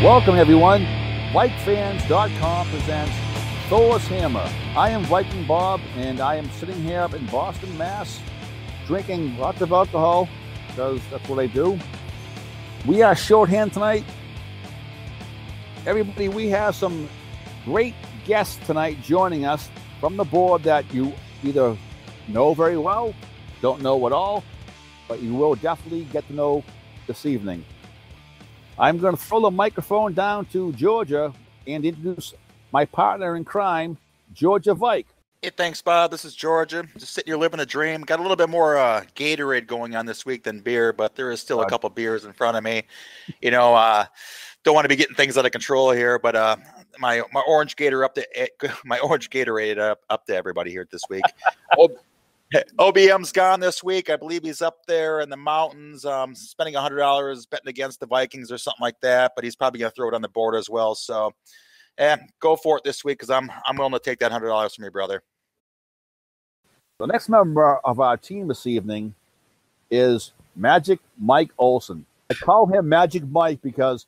Welcome, everyone. VikeFans.com presents Thor's Hammer. I am Viking Bob, and I am sitting here in Boston, Mass, drinking lots of alcohol, because that's what I do. We are shorthand tonight. Everybody, we have some great guests tonight joining us from the board that you either know very well, don't know at all, but you will definitely get to know this evening. I'm going to throw the microphone down to Georgia and introduce my partner in crime, Georgia Vike. Hey, thanks, Bob. This is Georgia. Just sitting here living a dream. Got a little bit more Gatorade going on this week than beer, but there is still a couple beers in front of me. You know, don't want to be getting things out of control here, but my orange Gatorade up to everybody here this week. OBM's gone this week. I believe he's up there in the mountains, spending $100 betting against the Vikings or something like that. But he's probably going to throw it on the board as well. So, go for it this week because I'm willing to take that $100 from you, brother. The next member of our team this evening is Magic Mike Olson. I call him Magic Mike because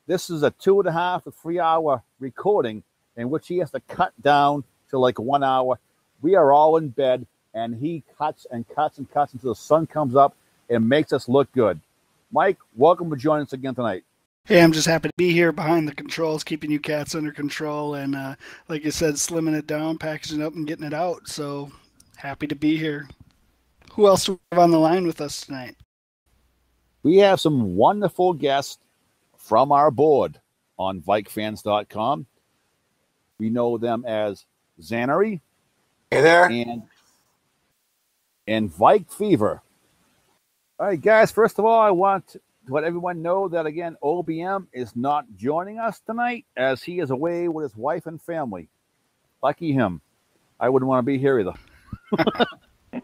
this is a 2.5 to 3 hour recording in which he has to cut down to like 1 hour. We are all in bed. And he cuts and cuts and cuts until the sun comes up and makes us look good. Mike, welcome for joining us again tonight. Hey, I'm just happy to be here behind the controls, keeping you cats under control, and like you said, slimming it down, packaging it up, and getting it out. So happy to be here. Who else do we have on the line with us tonight? We have some wonderful guests from our board on VikeFans.com. We know them as Xannery. Hey there. And Vike Fever. All right, guys, first of all, I want to let everyone know that, again, OBM is not joining us tonight as he is away with his wife and family. Lucky him. I wouldn't want to be here either. We're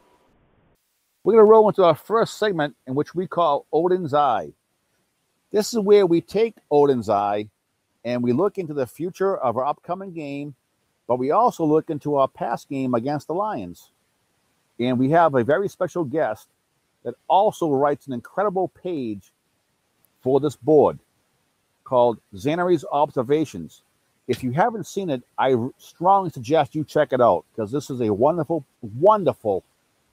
going to roll into our first segment in which we call Odin's Eye. This is where we take Odin's Eye and we look into the future of our upcoming game, but we also look into our past game against the Lions. And we have a very special guest that also writes an incredible page for this board called Xannery's Observations. If you haven't seen it, I strongly suggest you check it out because this is a wonderful, wonderful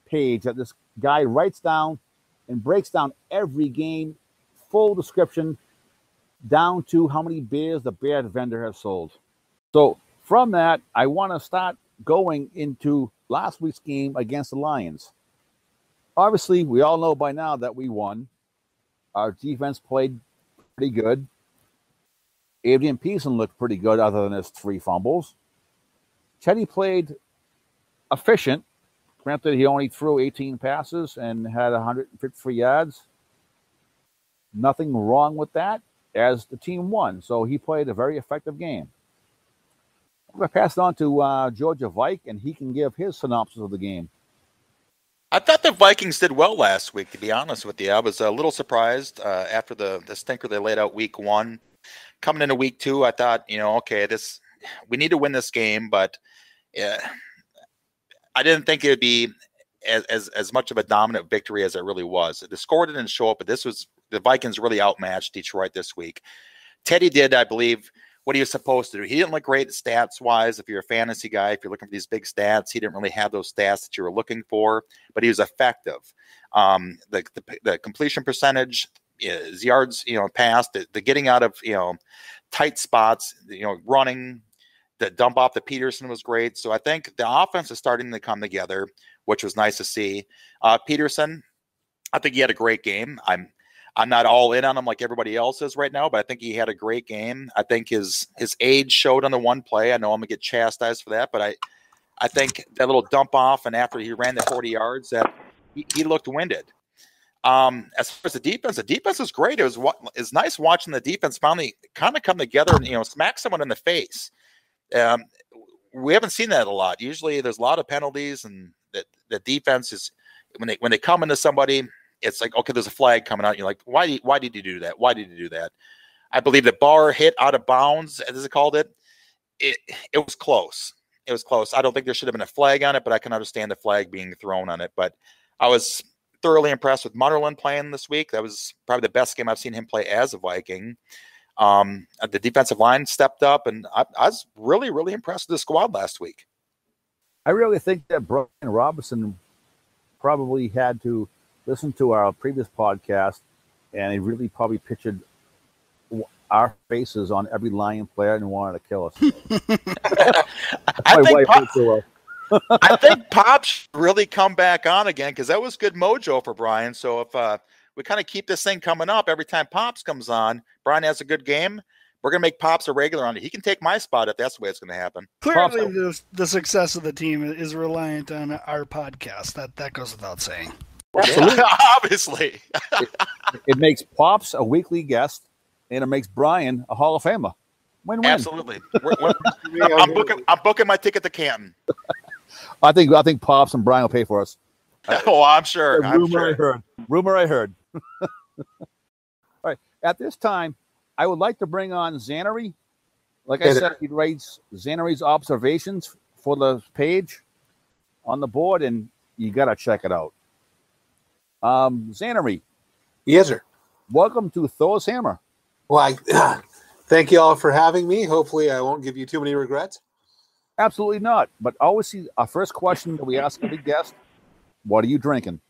page that this guy writes down and breaks down every game, full description, down to how many beers the beer vendor has sold. So from that, I want to start going into last week's game against the Lions. Obviously, we all know by now that we won. Our defense played pretty good. Adrian Peterson looked pretty good other than his 3 fumbles. Teddy played efficient. Granted, he only threw 18 passes and had 153 yards. Nothing wrong with that as the team won. So he played a very effective game. I'm going to pass it on to Georgia Vike, and he can give his synopsis of the game. I thought the Vikings did well last week, to be honest with you. I was a little surprised after the stinker they laid out week 1. Coming into week 2, I thought, okay, we need to win this game, but I didn't think it would be as much of a dominant victory as it really was. The score didn't show up, but the Vikings really outmatched Detroit this week. Teddy did, I believe, what he was supposed to do. He didn't look great stats-wise. If you're a fantasy guy, if you're looking for these big stats, he didn't really have those stats that you were looking for, but he was effective. The completion percentage, his yards, passed, the getting out of, tight spots, running, the dump off to Peterson was great. So I think the offense is starting to come together, which was nice to see. Peterson, I think he had a great game. I'm not all in on him like everybody else is right now, but I think he had a great game. I think his age showed on the one play. I know I'm going to get chastised for that, but I think that little dump off and after he ran the 40 yards, that he looked winded. As far as the defense was great. It's nice watching the defense finally kind of come together and, smack someone in the face. We haven't seen that a lot. Usually there's a lot of penalties, and the defense is when they come into somebody, it's like, okay, there's a flag coming out. You're like, why did you do that? Why did you do that? I believe the bar hit out of bounds, as it called it. It was close. It was close. I don't think there should have been a flag on it, but I can understand the flag being thrown on it. But I was thoroughly impressed with Munnerlyn playing this week. That was probably the best game I've seen him play as a Viking. The defensive line stepped up, and I was really, really impressed with the squad last week. I really think that Brian Robinson probably had to listen to our previous podcast, and he really probably pictured our faces on every Lion player and wanted to kill us. I think Pop should really come back on again, because that was good mojo for Brian. So if we kind of keep this thing coming up every time Pops comes on, Brian has a good game, we're going to make Pops a regular on it. He can take my spot if that's the way it's going to happen. Clearly, the success of the team is reliant on our podcast. That goes without saying. Absolutely. Obviously. it makes Pops a weekly guest, and it makes Brian a Hall of Famer. Win-win. Absolutely. I'm booking my ticket to Canton. I think Pops and Brian will pay for us. Oh, I'm sure. Rumor I heard. All right. At this time, I would like to bring on Zannery. Like I said, he writes Zannery's observations for the page on the board, and you got to check it out. Zannery. Yes, sir. Welcome to Thor's Hammer. Well, thank you all for having me. Hopefully, I won't give you too many regrets. Absolutely not. But always our first question that we ask every guest: what are you drinking?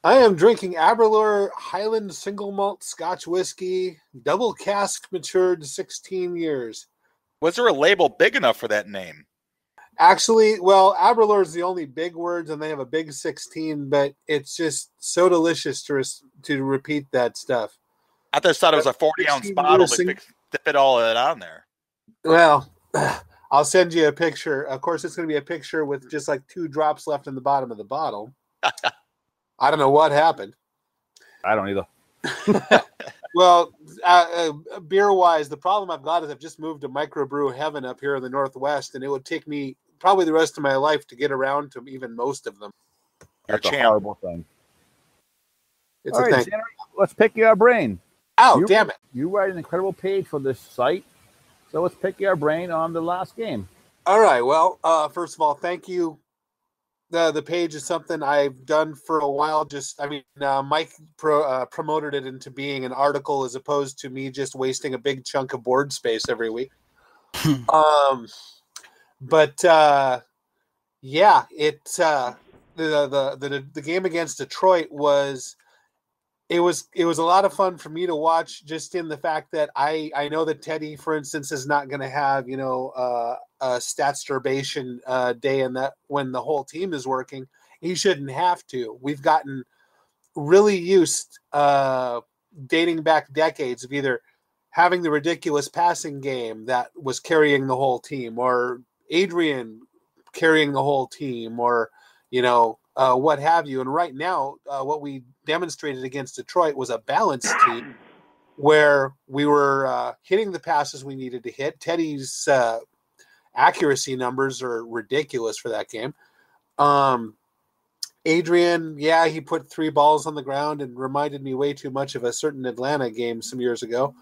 I am drinking Aberlour Highland Single Malt Scotch Whiskey, double cask matured 16 years. Was there a label big enough for that name? Actually, well, Aberlour is the only big words, and they have a big 16, but it's just so delicious to repeat that stuff. I just thought it was a 40-ounce bottle to fit all of it on there. Well, I'll send you a picture. Of course, it's going to be a picture with just like 2 drops left in the bottom of the bottle. I don't know what happened. I don't either. Well, beer-wise, the problem I've got is I've just moved to microbrew heaven up here in the Northwest, and it would take me probably the rest of my life to get around to even most of them. That's a horrible thing. It's all a right, thing. Jerry, let's pick your brain. Damn it. You write an incredible page for this site, so let's pick your brain on the last game. All right. Well, first of all, thank you. The page is something I've done for a while. Mike promoted it into being an article as opposed to me just wasting a big chunk of board space every week. The game against Detroit was a lot of fun for me to watch, just in the fact that I know that Teddy, for instance, is not going to have a stat-sturbation day, and that when the whole team is working, he shouldn't have to. We've gotten really used, dating back decades, of either having the ridiculous passing game that was carrying the whole team, or Adrian carrying the whole team, or what have you. And right now, what we demonstrated against Detroit was a balanced team where we were hitting the passes we needed to hit. Teddy's accuracy numbers are ridiculous for that game. Adrian, he put 3 balls on the ground and reminded me way too much of a certain Atlanta game some years ago.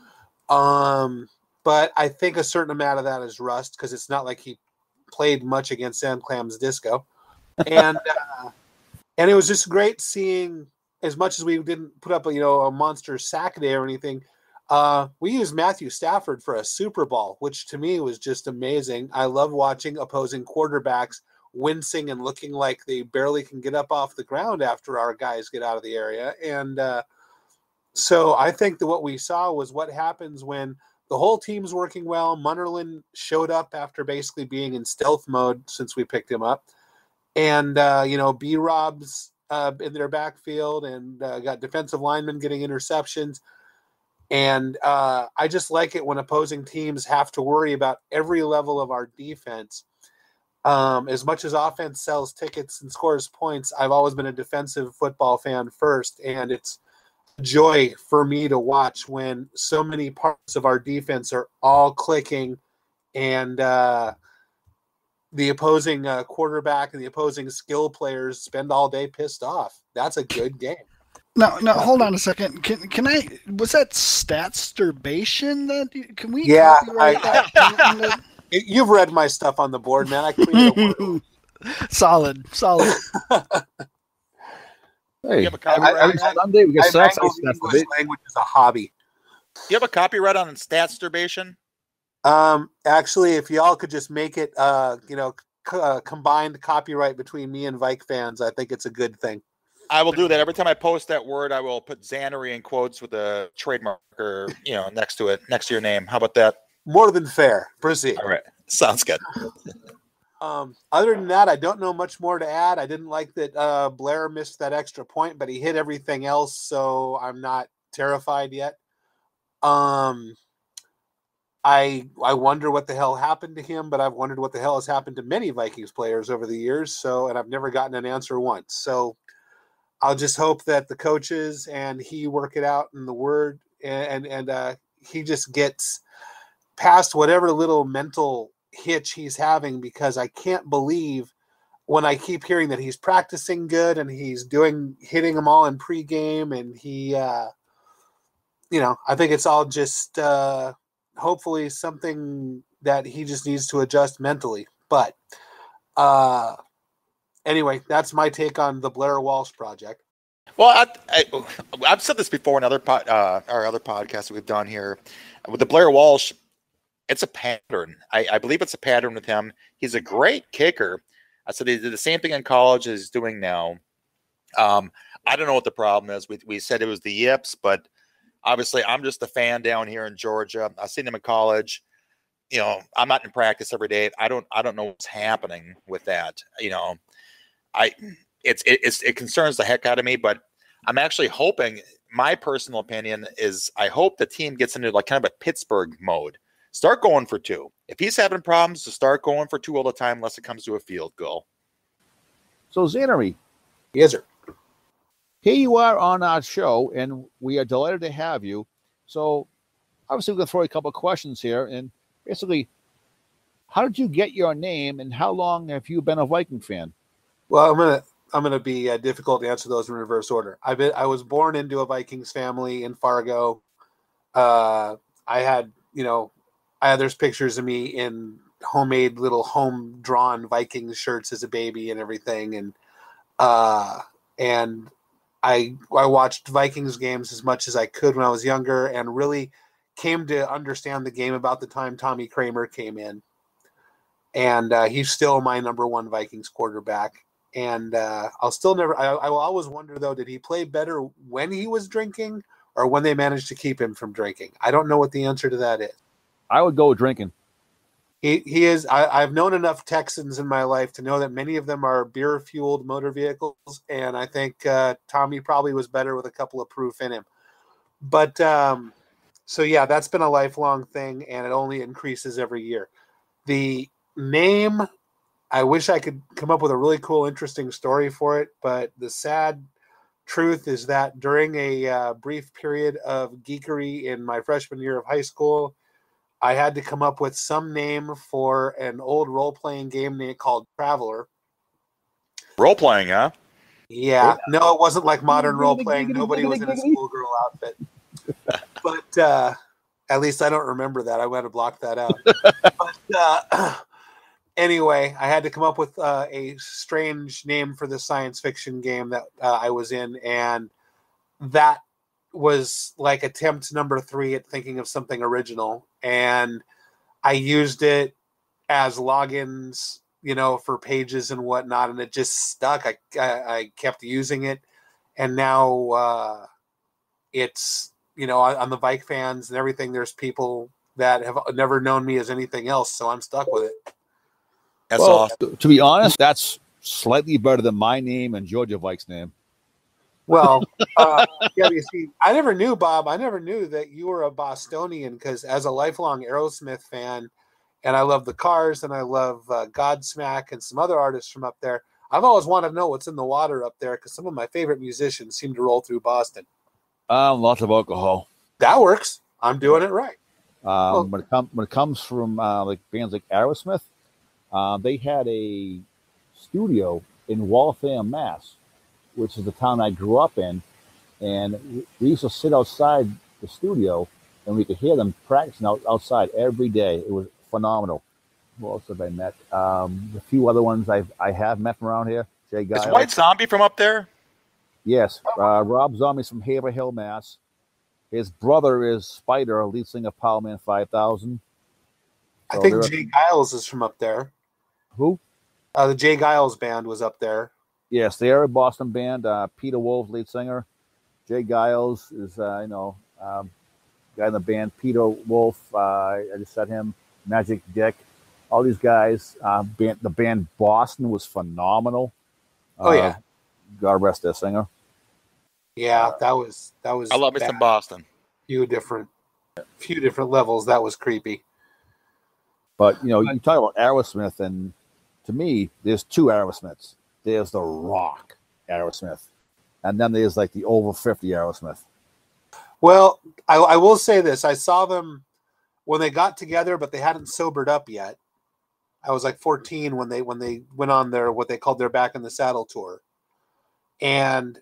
But I think a certain amount of that is rust, because it's not like he played much against Sam Clam's Disco. And and it was just great seeing, as much as we didn't put up a monster sack day or anything, we used Matthew Stafford for a Super Bowl, which to me was just amazing. I love watching opposing quarterbacks wincing and looking like they barely can get up off the ground after our guys get out of the area. And so I think that what we saw was what happens when the whole team's working well. Munnerlyn showed up after basically being in stealth mode since we picked him up. And, B-Rob's in their backfield, and got defensive linemen getting interceptions. And I just like it when opposing teams have to worry about every level of our defense. As much as offense sells tickets and scores points, I've always been a defensive football fan first, and it's a joy for me to watch when so many parts of our defense are all clicking, and the opposing quarterback and the opposing skill players spend all day pissed off. That's a good game. No, hold on a second. Can I? Was that stat-sturbation? Can we? Yeah, that? You've read my stuff on the board, man. I created a word. Solid. Hey, every Sunday we get sex. English language is a hobby. You have a copyright on Statsturbation? Actually, if y'all could just make it, combined copyright between me and Vike fans, I think it's a good thing. I will do that. Every time I post that word, I will put Xannery in quotes with a trademark or, next to it, next to your name. How about that? More than fair. Proceed. All right. Sounds good. Other than that, I don't know much more to add. I didn't like that Blair missed that extra point, but he hit everything else, so I'm not terrified yet. I wonder what the hell happened to him, but I've wondered what the hell has happened to many Vikings players over the years. And I've never gotten an answer once. So I'll just hope that the coaches and he work it out in the word, and he just gets past whatever little mental hitch he's having, because I can't believe when I keep hearing that he's practicing good and he's hitting them all in pregame, and he, I think it's all just hopefully something that he just needs to adjust mentally. But anyway, that's my take on the Blair Walsh project. Well, I've said this before in our other podcasts that we've done here. With the Blair Walsh, it's a pattern. I believe it's a pattern with him. He's a great kicker. I said he did the same thing in college as he's doing now. I don't know what the problem is. We said it was the yips, but obviously I'm just a fan down here in Georgia. I've seen him in college. I'm not in practice every day. I don't know what's happening with that. It concerns the heck out of me, but I'm actually hoping, my personal opinion is, I hope the team gets into like kind of a Pittsburgh mode. Start going for two. If he's having problems, to start going for two all the time, unless it comes to a field goal. So, Xannery. Yes, sir. Here you are on our show, and we are delighted to have you. So, obviously, we're going to throw a couple of questions here. And basically, how did you get your name, and how long have you been a Viking fan? Well, I'm gonna be difficult to answer those in reverse order. I was born into a Vikings family in Fargo. There's pictures of me in homemade little home drawn Vikings shirts as a baby and everything, and I watched Vikings games as much as I could when I was younger, and really came to understand the game about the time Tommy Kramer came in, and he's still my number one Vikings quarterback. And I will always wonder, though, did he play better when he was drinking or when they managed to keep him from drinking? I don't know what the answer to that is. I would go with drinking. He is. I've known enough Texans in my life to know that many of them are beer-fueled motor vehicles, and I think Tommy probably was better with a couple of proof in him. But so yeah, that's been a lifelong thing, and it only increases every year. The name, I wish I could come up with a really cool, interesting story for it, but the sad truth is that during a brief period of geekery in my freshman year of high school, I had to come up with some name for an old role-playing game name called Traveler. Role-playing, huh? Yeah. No, it wasn't like modern role-playing. Nobody was in a schoolgirl outfit. But at least I don't remember that. I might have blocked that out. But anyway, I had to come up with a strange name for the science fiction game that I was in, and that was like attempt number 3 at thinking of something original. And I used it as logins, for pages and whatnot, and it just stuck. I kept using it, and now it's, on the Vike fans and everything, there's people that have never known me as anything else, so I'm stuck with it. That's awesome. To be honest, that's slightly better than my name and Georgia Vike's name. Well, you see, I never knew, Bob. I never knew that you were a Bostonian, because as a lifelong Aerosmith fan, and I love the Cars, and I love Godsmack and some other artists from up there, I've always wanted to know what's in the water up there, because some of my favorite musicians seem to roll through Boston. Lots of alcohol. That works. I'm doing it right. When it comes from like bands like Aerosmith, they had a studio in Waltham, Mass, which is the town I grew up in, and we used to sit outside the studio, and we could hear them practicing outside every day. It was phenomenal. Who else have I met? A few other ones I have met from around here. Jay Guy. Is White Zombie from up there? Yes. Rob Zombie's from Haverhill, Mass. His brother is Spider, lead singer of Power Man 5000. I So think Jay Giles is from up there. Who? The Jay Giles band was up there. Yes, they are a Boston band. Peter Wolf, lead singer. Jay Giles is, guy in the band. Peter Wolf, I just said him. Magic Dick. All these guys. The band Boston was phenomenal. Oh, yeah. God rest their singer. Yeah, that was. I love me bad. some Boston. Few different levels. That was creepy. But you talk about Aerosmith, and to me, there's two Aerosmiths. There's the rock Aerosmith, and then there's like the over 50 Aerosmith. Well, I will say this: I saw them when they got together, but they hadn't sobered up yet. I was like 14 when they went on their what they called their Back in the Saddle tour, and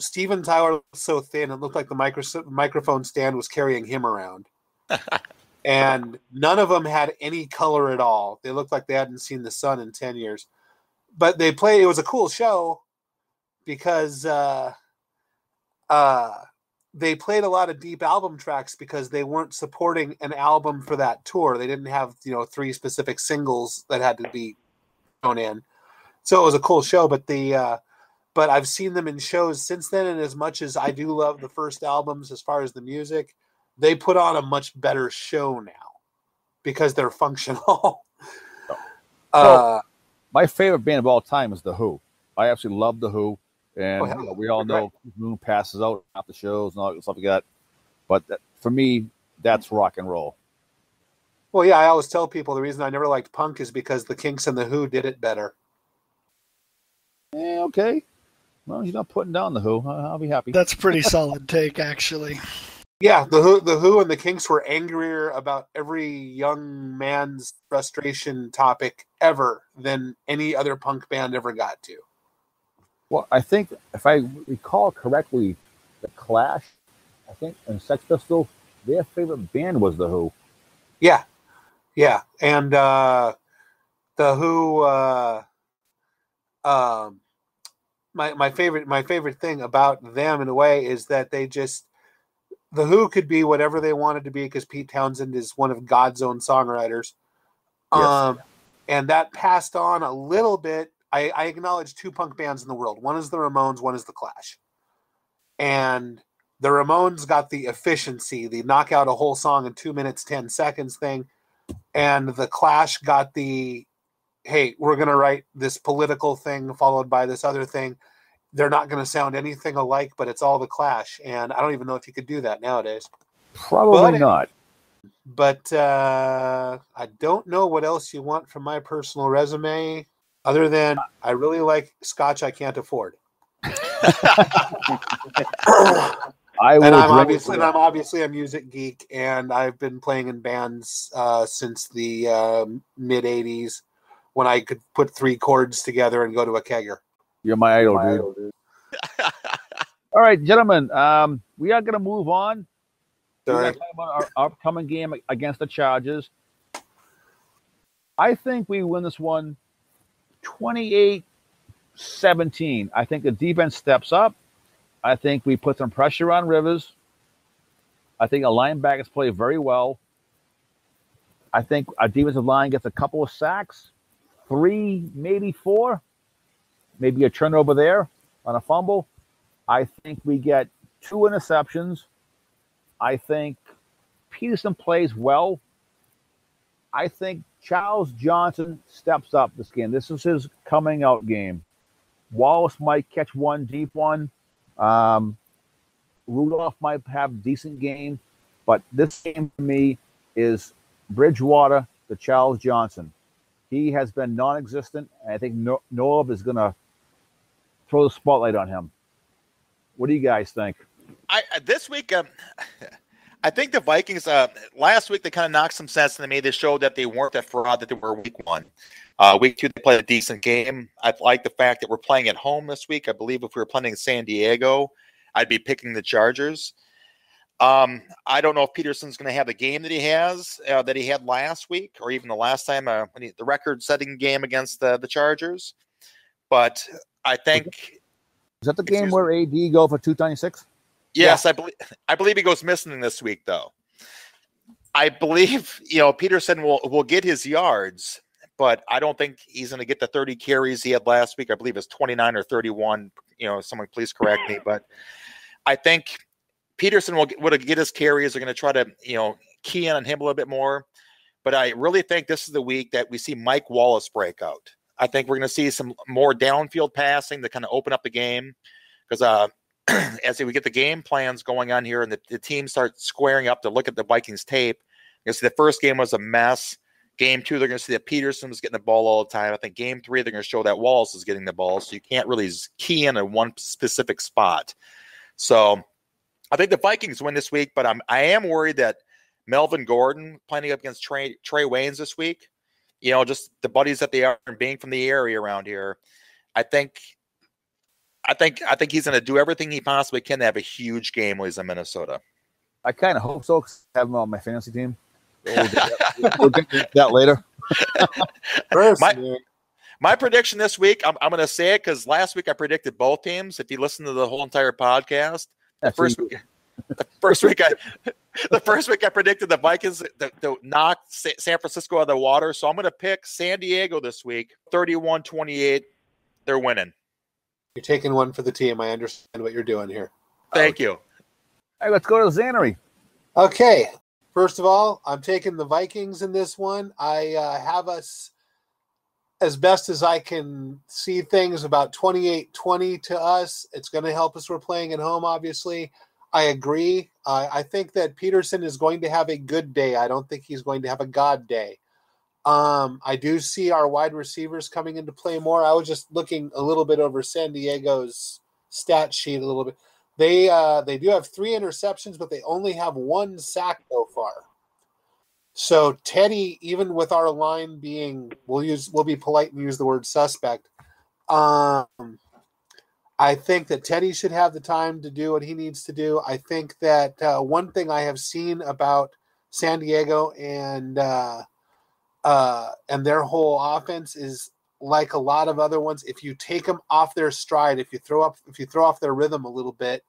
Steven Tyler was so thin it looked like the microphone stand was carrying him around. And none of them had any color at all. They looked like they hadn't seen the sun in 10 years. But they played. It was a cool show because they played a lot of deep album tracks because they weren't supporting an album for that tour. They didn't have 3 specific singles that had to be thrown in. So it was a cool show. But but I've seen them in shows since then, and as much as I do love the first albums as far as the music, they put on a much better show now because they're functional. My favorite band of all time is The Who. I absolutely love The Who. And we all know Moon passes out after shows and all that stuff like that. But for me, that's rock and roll. Well, yeah, I always tell people the reason I never liked punk is because the Kinks and The Who did it better. Okay. Well, you're not putting down The Who. I'll be happy. That's a pretty solid take, actually. Yeah, the Who and the Kinks were angrier about every young man's frustration topic ever than any other punk band ever got to. Well, I think if I recall correctly, the Clash, I think, and Sex Pistols, their favorite band was The Who. Yeah, and The Who. My favorite thing about them in a way is that The Who could be whatever they wanted to be because Pete Townsend is one of God's own songwriters. Yes. And that passed on a little bit. I acknowledge 2 punk bands in the world. One is the Ramones, one is the Clash. And the Ramones got the efficiency, the knock out a whole song in 2 minutes, 10 seconds thing. And the Clash got the, hey, we're going to write this political thing followed by this other thing. They're not going to sound anything alike, but it's all the Clash. And I don't even know if you could do that nowadays. Probably not. But I don't know what else you want from my personal resume other than I really like scotch I can't afford. I'm obviously a music geek, and I've been playing in bands since the mid-'80s when I could put 3 chords together and go to a kegger. You're my idol, dude. All right, gentlemen, we are going to move on. We're going to talk about our upcoming game against the Chargers. I think we win this one 28-17. I think the defense steps up. I think we put some pressure on Rivers. I think our linebackers play very well. I think our defensive line gets a couple of sacks, 3, maybe 4, maybe a turnover there on a fumble. I think we get 2 interceptions. I think Peterson plays well. I think Charles Johnson steps up this game. This is his coming out game. Wallace might catch one deep one. Rudolph might have a decent game. But this game for me is Bridgewater to Charles Johnson. He has been non-existent. And I think Norv is going to throw the spotlight on him. What do you guys think? This week, I think the Vikings, last week, they kind of knocked some sense into me. They showed that they weren't that fraud that they were week 1. Week 2, they played a decent game. I like the fact that we're playing at home this week. I believe if we were playing in San Diego, I'd be picking the Chargers. I don't know if Peterson's going to have the game that he has, that he had last week, or even the last time, the record-setting game against the Chargers. But I think... Is that the game where AD go for 296? Yes, I believe he goes missing this week, though. I believe Peterson will get his yards, but I don't think he's going to get the 30 carries he had last week. I believe it's 29 or 31. Someone please correct me, but I think Peterson will get his carries. They're going to try to key in on him a little bit more. But I really think this is the week that we see Mike Wallace break out. I think we're going to see some more downfield passing to kind of open up the game because as we get the game plans going on here and the team starts squaring up to look at the Vikings tape, you're going to see the first game was a mess. Game 2, they're going to see that Peterson was getting the ball all the time. I think game 3, they're going to show that Wallace is getting the ball, so you can't really key in on one specific spot. So I think the Vikings win this week, but I am worried that Melvin Gordon playing up against Trey Waynes this week, just the buddies that they are and being from the area around here, I think he's going to do everything he possibly can to have a huge game when he's in Minnesota. I kind of hope so, because I have him on my fantasy team. We'll get to that later. My prediction this week, I'm going to say it because last week I predicted both teams. If you listen to the whole entire podcast, the first week I predicted the Vikings to knock San Francisco out of the water. So I'm going to pick San Diego this week, 31-28. They're winning. You're taking one for the team. I understand what you're doing here. Thank you. Hey, let's go to Zannery. Okay. First of all, I'm taking the Vikings in this one. I have us, as best as I can see things, about 28-20 to us. It's going to help us. We're playing at home, obviously. I agree. I think that Peterson is going to have a good day. I don't think he's going to have a God day. I do see our wide receivers coming into play more. I was just looking a little bit over San Diego's stat sheet a little bit. They do have 3 interceptions, but they only have 1 sack so far. So Teddy, even with our line being, we'll be polite and use the word suspect. I think that Teddy should have the time to do what he needs to do. I think that one thing I have seen about San Diego and their whole offense is like a lot of other ones. If you take them off their stride, if you throw off their rhythm a little bit,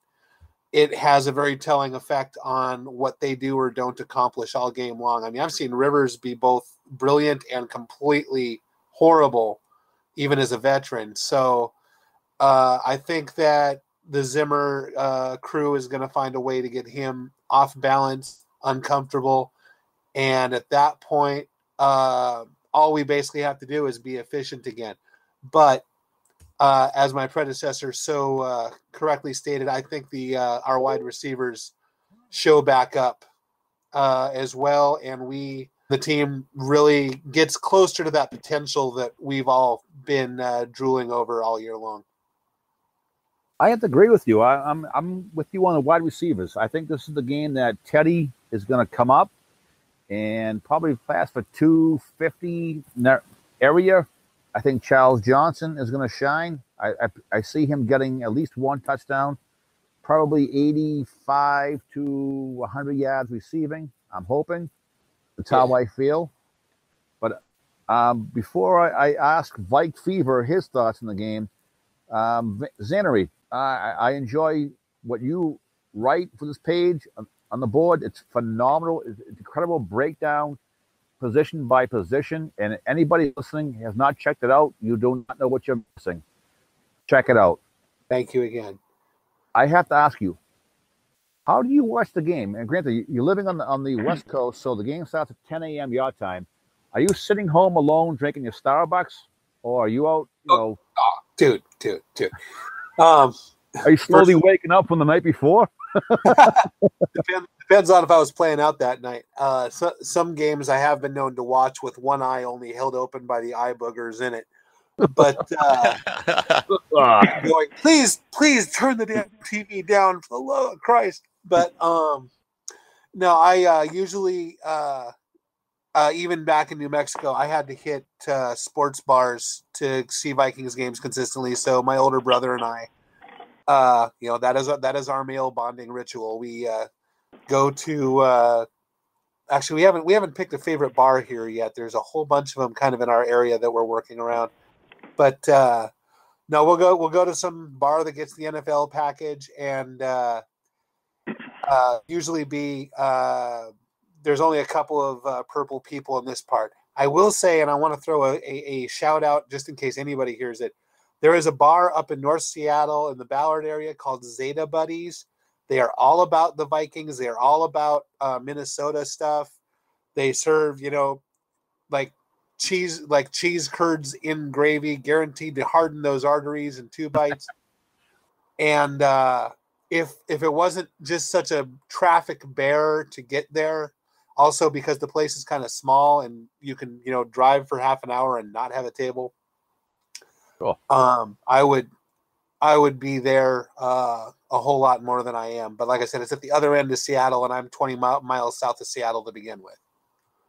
it has a very telling effect on what they do or don't accomplish all game long. I mean, I've seen Rivers be both brilliant and completely horrible, even as a veteran. So I think that the Zimmer crew is going to find a way to get him off balance, uncomfortable. And at that point, all we basically have to do is be efficient again. But as my predecessor so correctly stated, I think our wide receivers show back up as well, and the team really gets closer to that potential that we've all been drooling over all year long. I have to agree with you. I'm with you on the wide receivers. I think this is the game that Teddy is going to come up and probably pass for 250 in that area. I think Charles Johnson is going to shine. I see him getting at least 1 touchdown, probably 85 to 100 yards receiving. I'm hoping. That's how I feel. But before I ask Vike Fever his thoughts on the game, Zannery, I enjoy what you write for this page on the board. It's phenomenal. It's incredible breakdown, position by position. And anybody listening has not checked it out, you do not know what you're missing. Check it out. Thank you again. I have to ask you, how do you watch the game? And granted, you're living on the West Coast, so the game starts at 10 a.m. your time. Are you sitting home alone drinking your Starbucks, or are you out? Dude. Are you slowly waking up from the night before? Depends on if I was playing out that night. Some games I have been known to watch with one eye only held open by the eye boogers in it. But going, please turn the damn TV down for the love of Christ. But no, I usually even back in New Mexico, I had to hit sports bars to see Vikings games consistently. So my older brother and I, that is our male bonding ritual. We go to actually we haven't picked a favorite bar here yet. There's a whole bunch of them kind of in our area that we're working around. But no, we'll go to some bar that gets the NFL package, and usually be there's only a couple of purple people in this part. I will say, and I want to throw a shout out just in case anybody hears it. There is a bar up in North Seattle in the Ballard area called Zeta Buddies. They are all about the Vikings. They are all about Minnesota stuff. They serve, like cheese curds in gravy, guaranteed to harden those arteries in 2 bites. And if it wasn't just such a traffic bear to get there, also because the place is kind of small and you can drive for half an hour and not have a table. Cool. I would be there a whole lot more than I am. But like I said, it's at the other end of Seattle, and I'm 20 miles south of Seattle to begin with.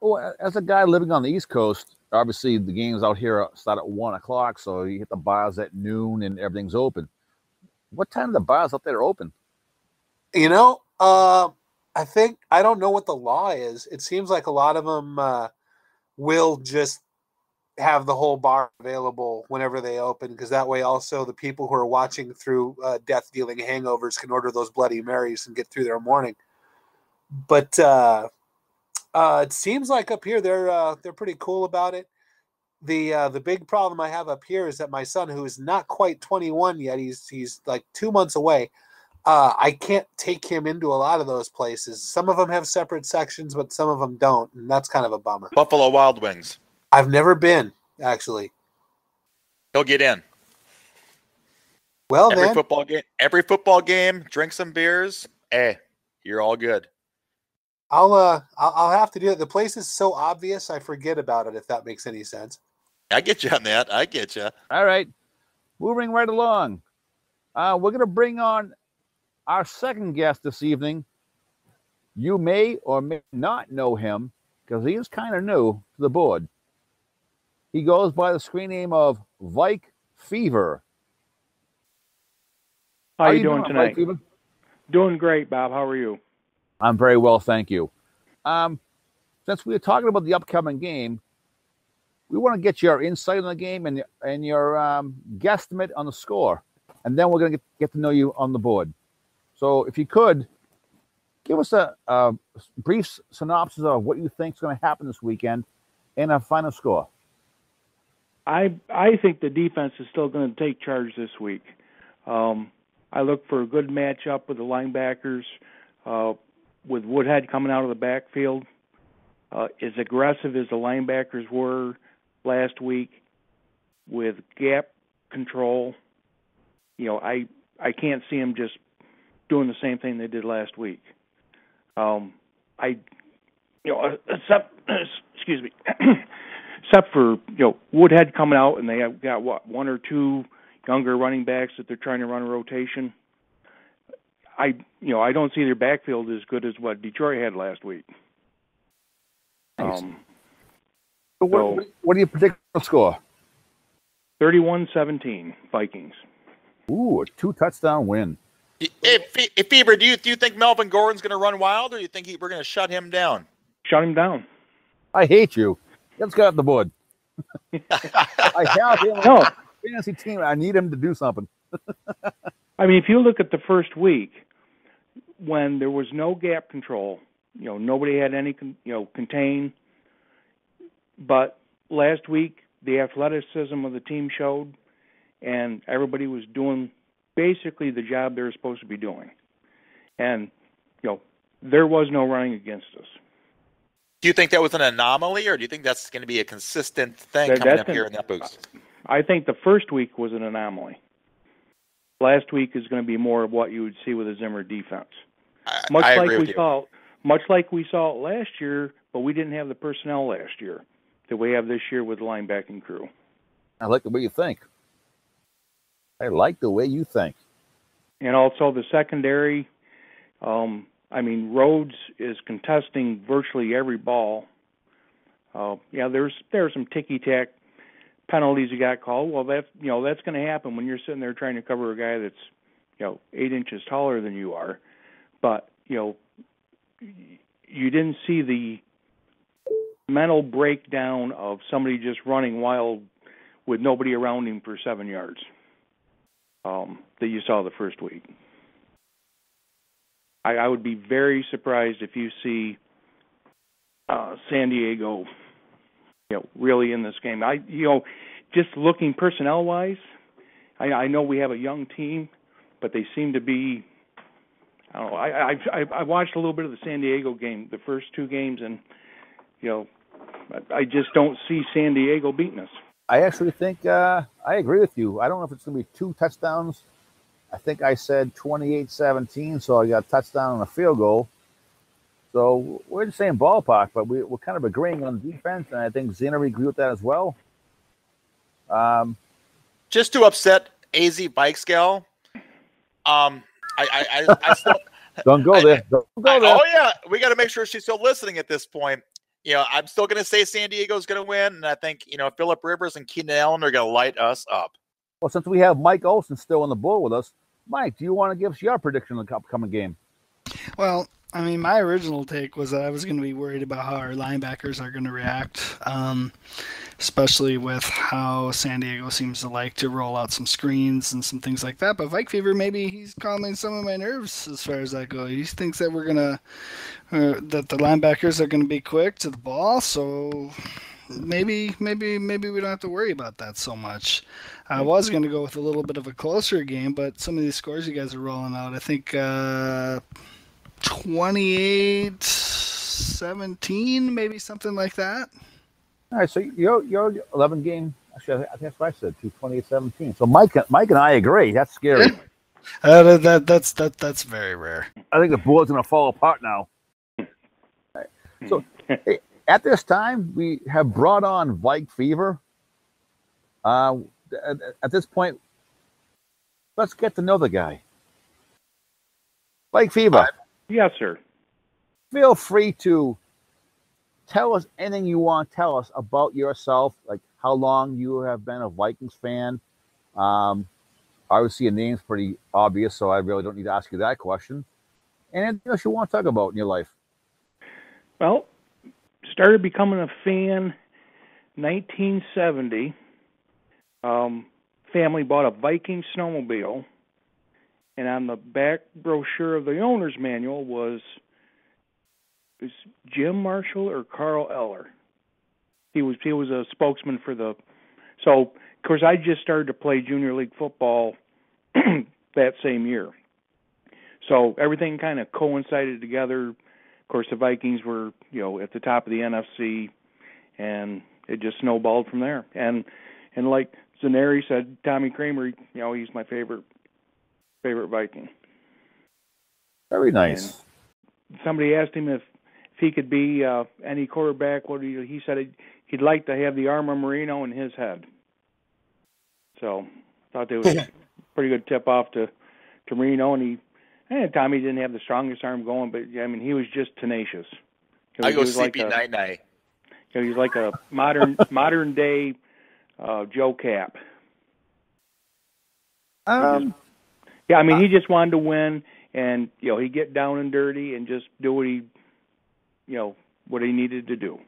Well, as a guy living on the East Coast, obviously the games out here start at 1 o'clock, so you hit the bars at noon and everything's open. What time are the bars up there open? I don't know what the law is. It seems like a lot of them will just have the whole bar available whenever they open, because that way also the people who are watching through death-dealing hangovers can order those Bloody Marys and get through their morning. But it seems like up here they're pretty cool about it. The big problem I have up here is that my son, who is not quite 21 yet, he's like 2 months away. I can't take him into a lot of those places. Some of them have separate sections, but some of them don't, and that's kind of a bummer. Buffalo Wild Wings. I've never been, actually. He'll get in. Well, every football game, drink some beers. Hey, you're all good. I'll have to do it. The place is so obvious, I forget about it, if that makes any sense. I get you on that. I get you. All right. Moving right along. We're going to bring on our second guest this evening. You may or may not know him because he is kind of new to the board. He goes by the screen name of Vike Fever. How are you doing tonight? Vike Fever? Doing great, Bob. How are you? I'm very well, thank you. Since we were talking about the upcoming game, we want to get your insight on the game and your guesstimate on the score. And then we're going to get to know you on the board. So if you could, give us a brief synopsis of what you think is going to happen this weekend and a final score. I think the defense is still going to take charge this week. I look for a good matchup with the linebackers, with Woodhead coming out of the backfield. As aggressive as the linebackers were last week with gap control, I can't see them just doing the same thing they did last week. Excuse me, except for Woodhead coming out, and they have got one or two younger running backs that they're trying to run a rotation. I don't see their backfield as good as what Detroit had last week. Nice. What do you predict the score? 31-17 Vikings. Ooh, a 2-touchdown win. Hey, Fever, do you think Melvin Gordon's going to run wild, or do you think we're going to shut him down? Shut him down. I hate you. Let's get off the board. I have him on the fantasy team. I need him to do something. I mean, if you look at the first week, when there was no gap control, nobody had any, contain. But last week, the athleticism of the team showed, and everybody was doing basically the job they were supposed to be doing. And, there was no running against us. Do you think that was an anomaly, or do you think that's going to be a consistent thing coming up here in the boost? I think the first week was an anomaly. Last week is going to be more of what you would see with a Zimmer defense. I agree with you. Much like we saw it last year, but we didn't have the personnel last year that we have this year with the linebacking crew. I like the way you think. I like the way you think. And also the secondary, Rhodes is contesting virtually every ball. There's some ticky-tack penalties you got called. Well, that's going to happen when you're sitting there trying to cover a guy that's 8 inches taller than you are. But you didn't see the mental breakdown of somebody just running wild with nobody around him for 7 yards that you saw the first week. I would be very surprised if you see San Diego, really in this game. Just looking personnel-wise, I know we have a young team, but they seem to be. I don't know. I watched a little bit of the San Diego game, the first two games, and I just don't see San Diego beating us. I actually think I agree with you. I don't know if it's going to be 2 touchdowns. I think I said 28-17, so I got a touchdown and a field goal. So we're in the same ballpark, but we're kind of agreeing on defense, and I think Xena agreed with that as well. Just to upset AZ Bike Scale, I still don't go there. Don't go there. Oh yeah, we got to make sure she's still listening at this point. I'm still going to say San Diego's going to win, and I think Phillip Rivers and Keenan Allen are going to light us up. Well, since we have Mike Olson still on the board with us, Mike, do you want to give us your prediction of the upcoming game? Well, I mean, my original take was that I was going to be worried about how our linebackers are going to react, especially with how San Diego seems to like to roll out some screens and some things like that. But Vike Fever, maybe he's calming some of my nerves as far as that goes. He thinks that we're going to that the linebackers are going to be quick to the ball, so maybe we don't have to worry about that so much. I was going to go with a little bit of a closer game, but some of these scores you guys are rolling out, I think 28-17, maybe something like that. All right, so your 11 game. Actually, I think that's what I said, 28-17. So Mike and I agree. That's scary. That's very rare. I think the board's going to fall apart now. Right. So at this time, we have brought on Vike Fever. At this point, let's get to know the guy. Vike Fever. Yes, sir. Feel free to tell us anything you want to tell us about yourself, like how long you have been a Vikings fan. Obviously, your name's pretty obvious, so I really don't need to ask you that question. And anything else you want to talk about in your life? Well, started becoming a fan 1970. Family bought a Viking snowmobile, and on the back brochure of the owner's manual was Jim Marshall or Carl Eller. He was a spokesman for the. So, of course, I just started to play junior league football that same year. So everything kind of coincided together. Of course, the Vikings were, at the top of the NFC, and it just snowballed from there. And like Zaneri said, Tommy Kramer, he's my favorite Viking. Very nice. And somebody asked him if he could be any quarterback. He said he'd like to have the arm of Marino in his head. So I thought that was a pretty good tip off to Marino. And Tommy didn't have the strongest arm going, but I mean he was just tenacious. I go CP99. He's like a modern day Joe Cap. He just wanted to win, and he'd get down and dirty and just do what he needed to do.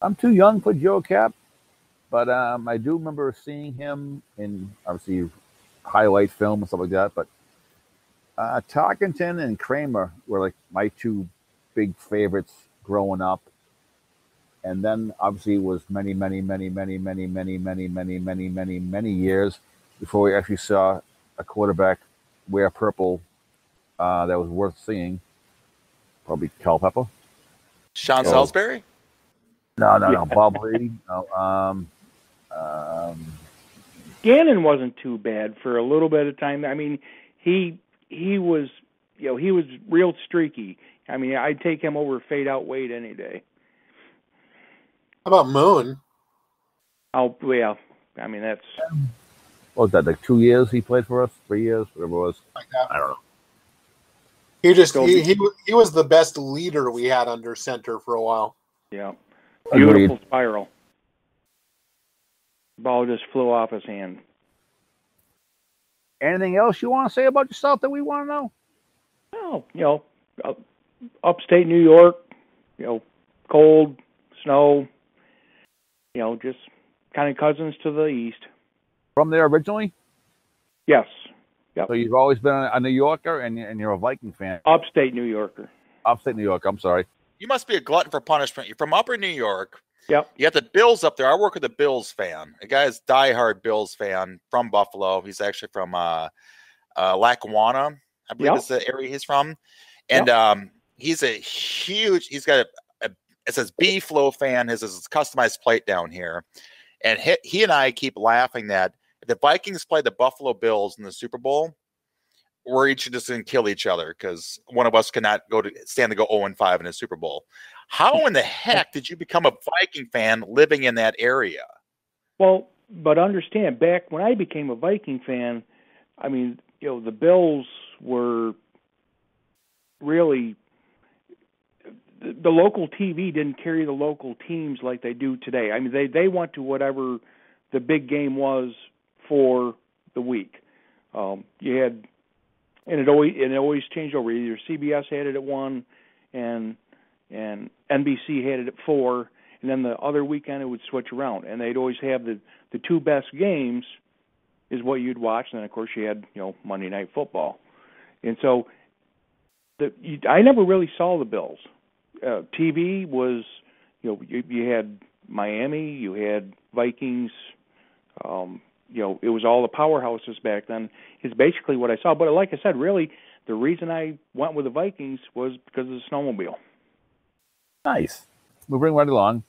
I'm too young for Joe Cap, but I do remember seeing him in obviously highlight film and stuff like that. But Tarkenton and Kramer were like my two big favorites growing up. And then obviously it was many years before we actually saw a quarterback wear purple that was worth seeing. Probably Cal Pepper. Sean Salisbury? No. Bob Brady. No. Gannon wasn't too bad for a little bit of time. I mean, he was he was real streaky. I mean, I'd take him over Fade Out Wade any day. How about Moon? Oh, well, I mean, that's... What was that, like 2 years he played for us? 3 years? Whatever it was. Like that. I don't know. He was the best leader we had under center for a while. Yeah. Beautiful spiral. Ball just flew off his hand. Anything else you want to say about yourself that we want to know? Oh, upstate New York, cold, snow, just kind of cousins to the east. From there originally? Yes. Yep. So you've always been a New Yorker, and you're a Viking fan. Upstate New Yorker. Upstate New York. I'm sorry. You must be a glutton for punishment. You're from Upper New York. Yep. You got the Bills up there. I work with a Bills fan. A guy's diehard Bills fan from Buffalo. He's actually from Lackawanna, I believe is the area he's from. And he's a huge. He's got it says B Flow fan. His customized plate down here, and he and I keep laughing that if the Vikings play the Buffalo Bills in the Super Bowl, we're each just going to kill each other because one of us cannot stand to go 0-5 in a Super Bowl. How in the heck did you become a Viking fan living in that area? Well, but understand, back when I became a Viking fan, I mean, the Bills were really the local TV didn't carry the local teams like they do today. I mean, they went to whatever the big game was for the week. You had. And it always changed over. Either CBS had it at 1, and NBC had it at 4, and then the other weekend it would switch around. And they'd always have the two best games is what you'd watch. And then of course you had Monday Night Football. And so I never really saw the Bills. TV was you had Miami, you had Vikings. It was all the powerhouses back then. Is basically what I saw. But like I said, really, the reason I went with the Vikings was because of the snowmobile. Nice. Moving right along.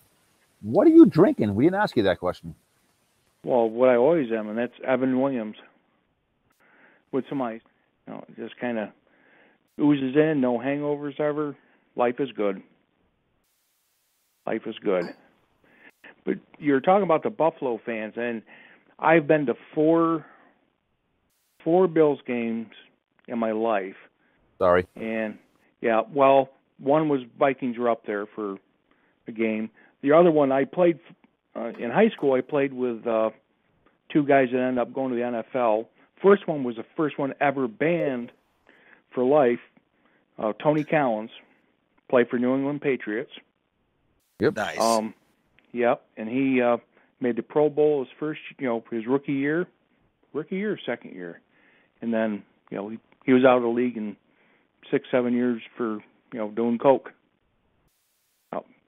What are you drinking? We didn't ask you that question. Well, what I always am, and that's Evan Williams with some ice. Just kind of oozes in, no hangovers ever. Life is good. Life is good. But you're talking about the Buffalo fans, and I've been to four Bills games in my life. Sorry. And well, one was Vikings were up there for a game. The other one I played in high school. I played with two guys that ended up going to the NFL. First one was the first one ever banned for life. Tony Collins played for New England Patriots. Yep. Nice. Yep, and he made the Pro Bowl his first, his rookie year, second year, and then he was out of the league in 6-7 years for doing coke.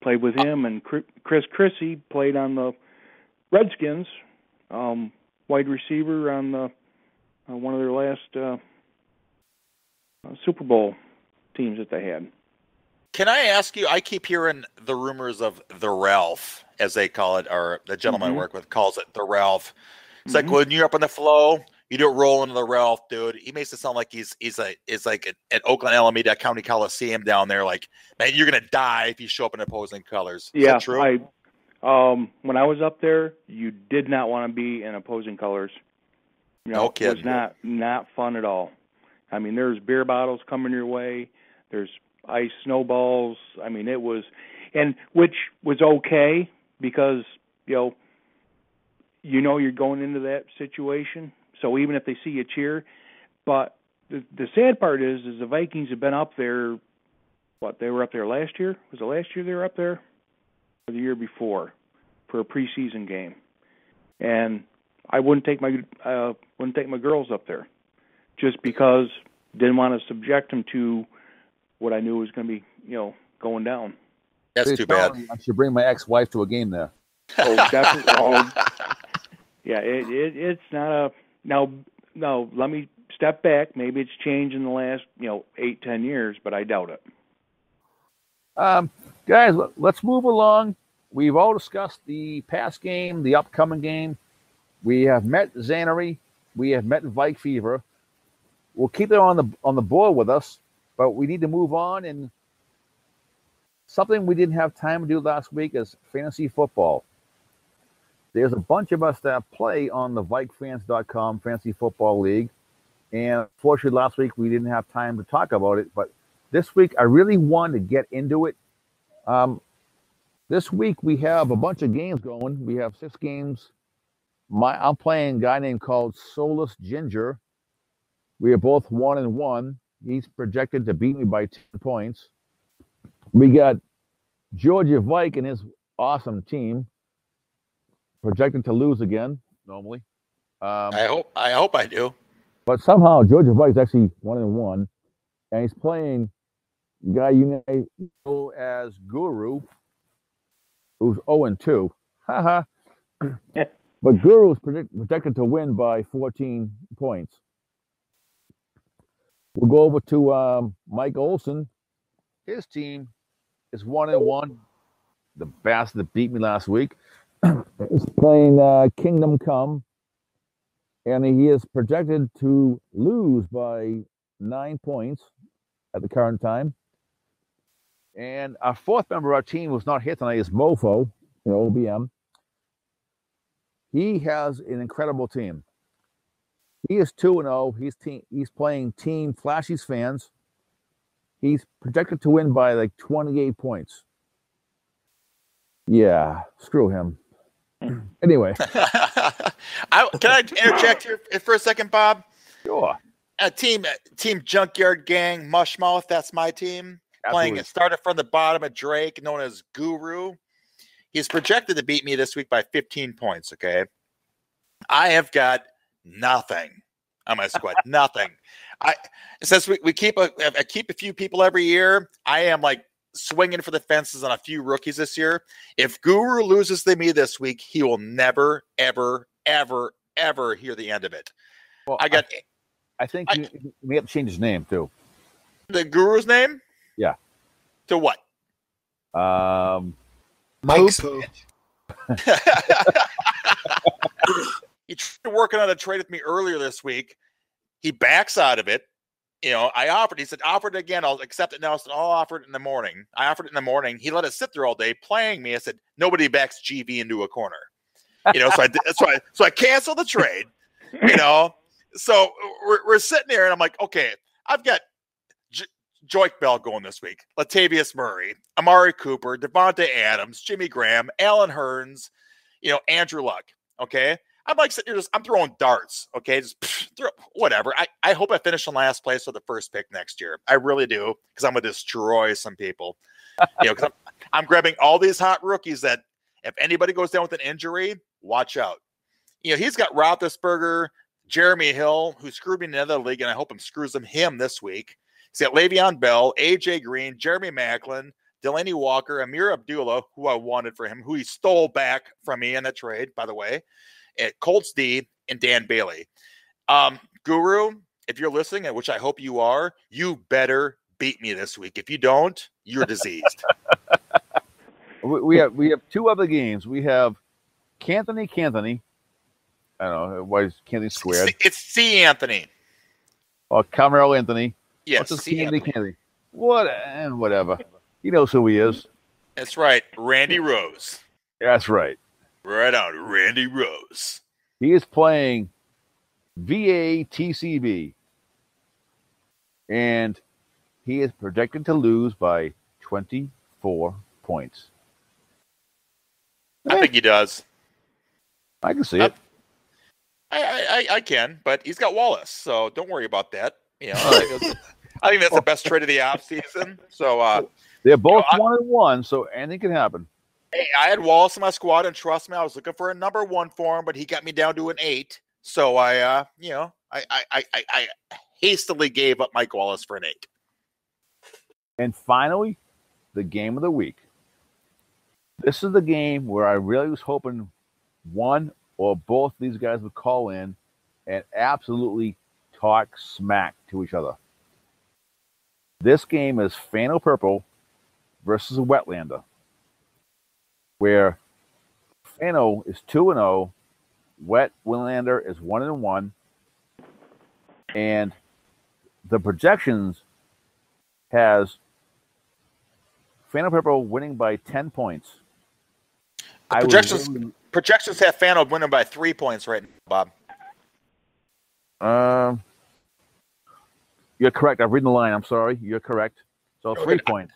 Played with him, and Chris Chrissy played on the Redskins, wide receiver on the one of their last Super Bowl teams that they had. Can I ask you, I keep hearing the rumors of the Ralph, as they call it, or the gentleman I work with calls it the Ralph. It's like when you're up on the flow, you don't roll into the Ralph, dude. He makes it sound like he's like at Oakland Alameda County Coliseum down there. Like, man, you're gonna die if you show up in opposing colors. Is that true? When I was up there, you did not want to be in opposing colors. No kidding. It was not fun at all. I mean, there's beer bottles coming your way. There's ice snowballs. I mean, it was, and which was okay because you're going into that situation. So even if they see you cheer, but the sad part is the Vikings have been up there. What, they were up there last year? Was it last year they were up there, or the year before, for a preseason game? And I wouldn't take my girls up there, just because didn't want to subject them to what I knew was going to be going down. That's too bad. I should bring my ex-wife to a game there. Oh, definitely. Yeah, it's not a now. Let me step back. Maybe it's changed in the last 8-10 years, but I doubt it. Guys, let's move along. We've all discussed the past game, the upcoming game. We have met Zannery. We have met Vike Fever. We'll keep them on the board with us, but we need to move on. And something we didn't have time to do last week is fantasy football. There's a bunch of us that play on the VikeFans.com Fantasy Football League. And unfortunately, last week we didn't have time to talk about it. But this week, I really wanted to get into it. This week, we have a bunch of games going. We have 6 games. I'm playing a guy named called Soulless Ginger. We are both 1-1. He's projected to beat me by 10 points. We got Georgia Vike and his awesome team projected to lose again, normally. I hope I do. But somehow Georgia White's actually 1-1, and he's playing a guy you know as Guru, who's 0-2. Haha. But Guru is projected to win by 14 points. We'll go over to Mike Olson. His team is 1-1. The bastard that beat me last week is playing Kingdom Come, and he is projected to lose by 9 points at the current time. And our fourth member of our team who's not here tonight is Mofo, OBM. He has an incredible team. He is 2-0. He's playing Team Flashy's Fans. He's projected to win by like 28 points. Yeah, screw him. Anyway. Can I interject here for a second, Bob? Sure. Team Junkyard Gang, Mushmouth, that's my team. Absolutely. Playing started from the bottom of Drake, known as Guru. He's projected to beat me this week by 15 points, okay? I have got nothing on my squad. Nothing. Since we keep I keep a few people every year, I am like swinging for the fences on a few rookies this year. If Guru loses to me this week, he will never, ever, ever, ever hear the end of it. Well, I think you may have to change his name too. The Guru's name? Yeah. To what? Mike's. He tried working on a trade with me earlier this week. He backs out of it. I offered. He said, offer it again. I'll accept it now. I said, I'll offer it in the morning. I offered it in the morning. He let it sit there all day playing me. I said, nobody backs GV into a corner. So I canceled the trade. So we're sitting there, and I'm like, okay, I've got Joik Bell going this week, Latavius Murray, Amari Cooper, Devontae Adams, Jimmy Graham, Alan Hearns, Andrew Luck. Okay. I'm like sitting here I'm throwing darts. Okay. Just whatever. I hope I finish in last place for the first pick next year. I really do. Cause I'm going to destroy some people, cause I'm grabbing all these hot rookies that if anybody goes down with an injury, watch out. He's got Roethlisberger, Jeremy Hill, who screwed me in another league, and I hope screws him this week. He's got Le'Veon Bell, AJ Green, Jeremy Maclin, Delaney Walker, Amir Abdullah, who I wanted for him, who he stole back from me in that trade, by the way, at Colts D, and Dan Bailey. Guru, if you're listening, which I hope you are, you better beat me this week. If you don't, you're diseased. We have two other games. We have Canthony. I don't know why is Canthony squared. It's C. Anthony. Or Carmelo Anthony. Yes, C. Anthony. Whatever. He knows who he is. That's right. Randy Rose. That's right. Right on. Randy Rose. He is playing VATCB. And he is projected to lose by 24 points. I think he does. I can see it. I can, but he's got Wallace, so don't worry about that. I think that's the best trade of the offseason. So they're both 1-1, so anything can happen. Hey, I had Wallace in my squad, and trust me, I was looking for a number 1 for him, but he got me down to an 8. So I hastily gave up Mike Wallace for an 8. And finally, the game of the week. This is the game where I really was hoping one or both these guys would call in and absolutely talk smack to each other. This game is Fano Purple versus a Wetlander, where Fano is 2-0, Wetlander is 1-1, and the projections has Fano Purple winning by 10 points. Projections have Fano winning by 3 points right now, Bob. You're correct. I've read the line. I'm sorry. You're correct. So 3 points.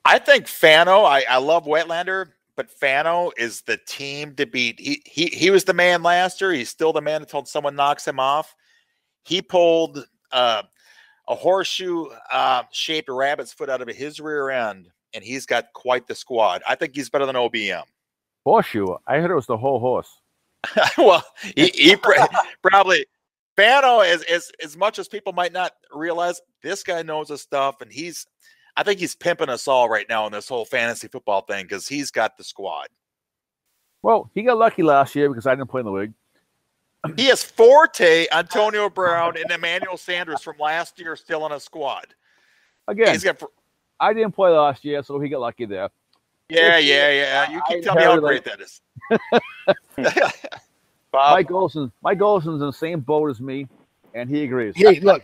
I think Fano, I love Wetlander, but Fano is the team to beat. He was the man last year. He's still the man until someone knocks him off. He pulled a horseshoe shaped rabbit's foot out of his rear end, and he's got quite the squad. I think he's better than OBM. Horseshoe? I heard it was the whole horse. Well, he probably Fano, as much as people might not realize, this guy knows his stuff, and I think he's pimping us all right now in this whole fantasy football thing because he's got the squad. Well, he got lucky last year because I didn't play in the league. He has Forte, Antonio Brown, and Emmanuel Sanders from last year still on a squad. Again, I didn't play last year, so he got lucky there. Yeah. You keep telling me how great that is. Mike Olson's in the same boat as me, and he agrees. Hey, look.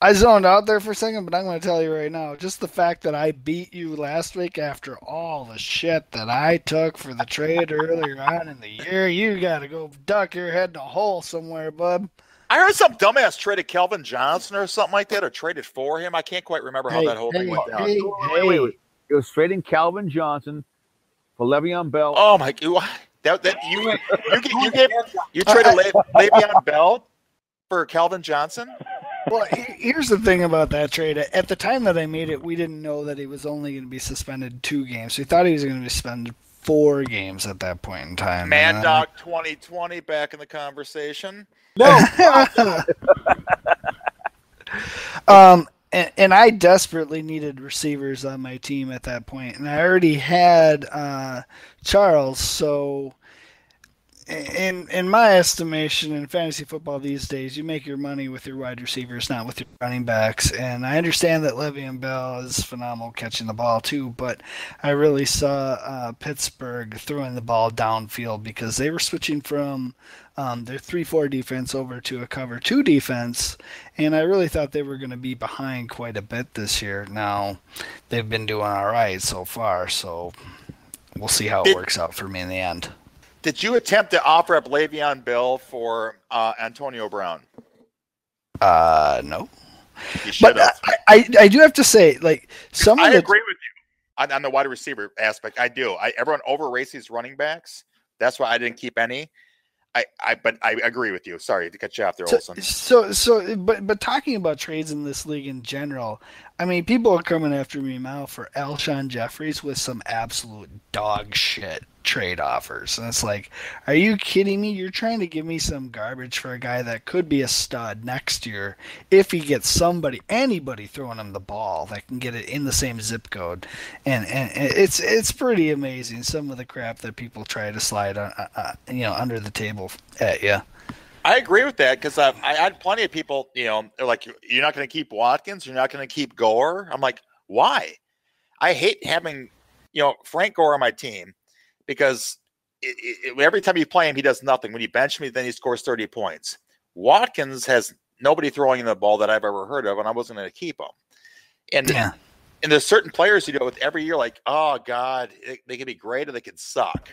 I zoned out there for a second, but I'm going to tell you right now, just the fact that I beat you last week after all the shit that I took for the trade earlier on in the year, you got to go duck your head in a hole somewhere, bub. I heard some dumbass traded Kelvin Johnson or something like that, or traded for him. I can't quite remember how that whole thing went down. Wait. It was trading Calvin Johnson for Le'Veon Bell. Oh my God! You traded Le'Veon Bell for Calvin Johnson? Well, here's the thing about that trade. At the time that I made it, we didn't know that he was only going to be suspended 2 games. We thought he was going to be suspended 4 games at that point in time. Mad Dog 2020 back in the conversation. No. And I desperately needed receivers on my team at that point, and I already had Charles. So, in my estimation, in fantasy football these days, you make your money with your wide receivers, not with your running backs. And I understand that Le'Veon Bell is phenomenal catching the ball too, but I really saw Pittsburgh throwing the ball downfield because they were switching from their 3-4 defense over to a cover 2 defense, and I really thought they were going to be behind quite a bit this year. Now, they've been doing all right so far, so we'll see how it works out for me in the end. Did you attempt to offer up Le'Veon Bell for Antonio Brown? No. You should have. I do have to say, like, I agree with you on the wide receiver aspect. I do. Everyone overrates these running backs. That's why I didn't keep any. But I agree with you. Sorry to cut you off there, Olson. But talking about trades in this league in general, I mean, people are coming after me now for Alshon Jeffries with some absolute dog shit trade offers. And it's like, are you kidding me? You're trying to give me some garbage for a guy that could be a stud next year if he gets anybody throwing him the ball that can get it in the same zip code. And it's pretty amazing, some of the crap that people try to slide under the table at you. I agree with that because I had plenty of people, they're like, you're not going to keep Watkins, you're not going to keep Gore. I'm like, why? I hate having, Frank Gore on my team because every time you play him, he does nothing. When you bench me, then he scores 30 points. Watkins has nobody throwing him the ball that I've ever heard of, and I wasn't going to keep him. And there's certain players with every year, like, oh God, they can be great or they can suck,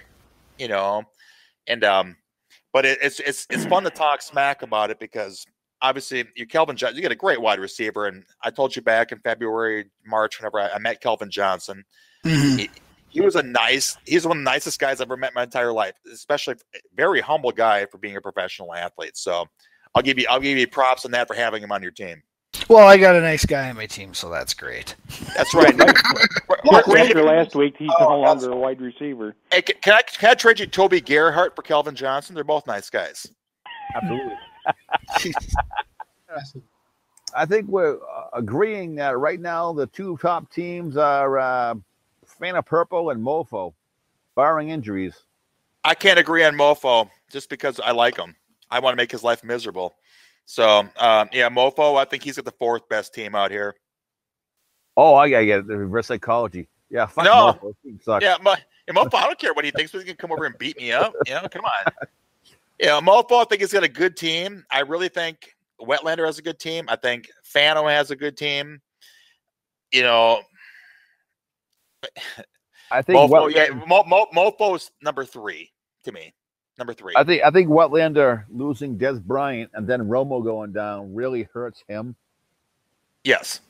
But it's fun to talk smack about it because obviously you Kelvin Johnson, you get a great wide receiver, and I told you back in February, March, whenever I met Kelvin Johnson, he was he's one of the nicest guys I've ever met in my entire life, especially very humble guy for being a professional athlete. So I'll give you props on that for having him on your team. Well, I got a nice guy on my team, so that's great. That's right. After last week, he's no longer a wide receiver. Hey, can I trade you Toby Gerhart for Kelvin Johnson? They're both nice guys. Absolutely. I think we're agreeing that right now the 2 top teams are Fan of Purple and Mofo, barring injuries. I can't agree on Mofo just because I like him. I want to make his life miserable. So, Mofo, I think he's got the 4th best team out here. Oh, I gotta get the reverse psychology. Yeah, fuck Mofo. He sucks. Yeah, Mofo, I don't care what he thinks, but he can come over and beat me up. Come on. Mofo, I think he's got a good team. I really think Wetlander has a good team. I think Fano has a good team. I think Mofo's number 3 to me. Number 3. I think Wetlander losing Des Bryant and then Romo going down really hurts him. Yes.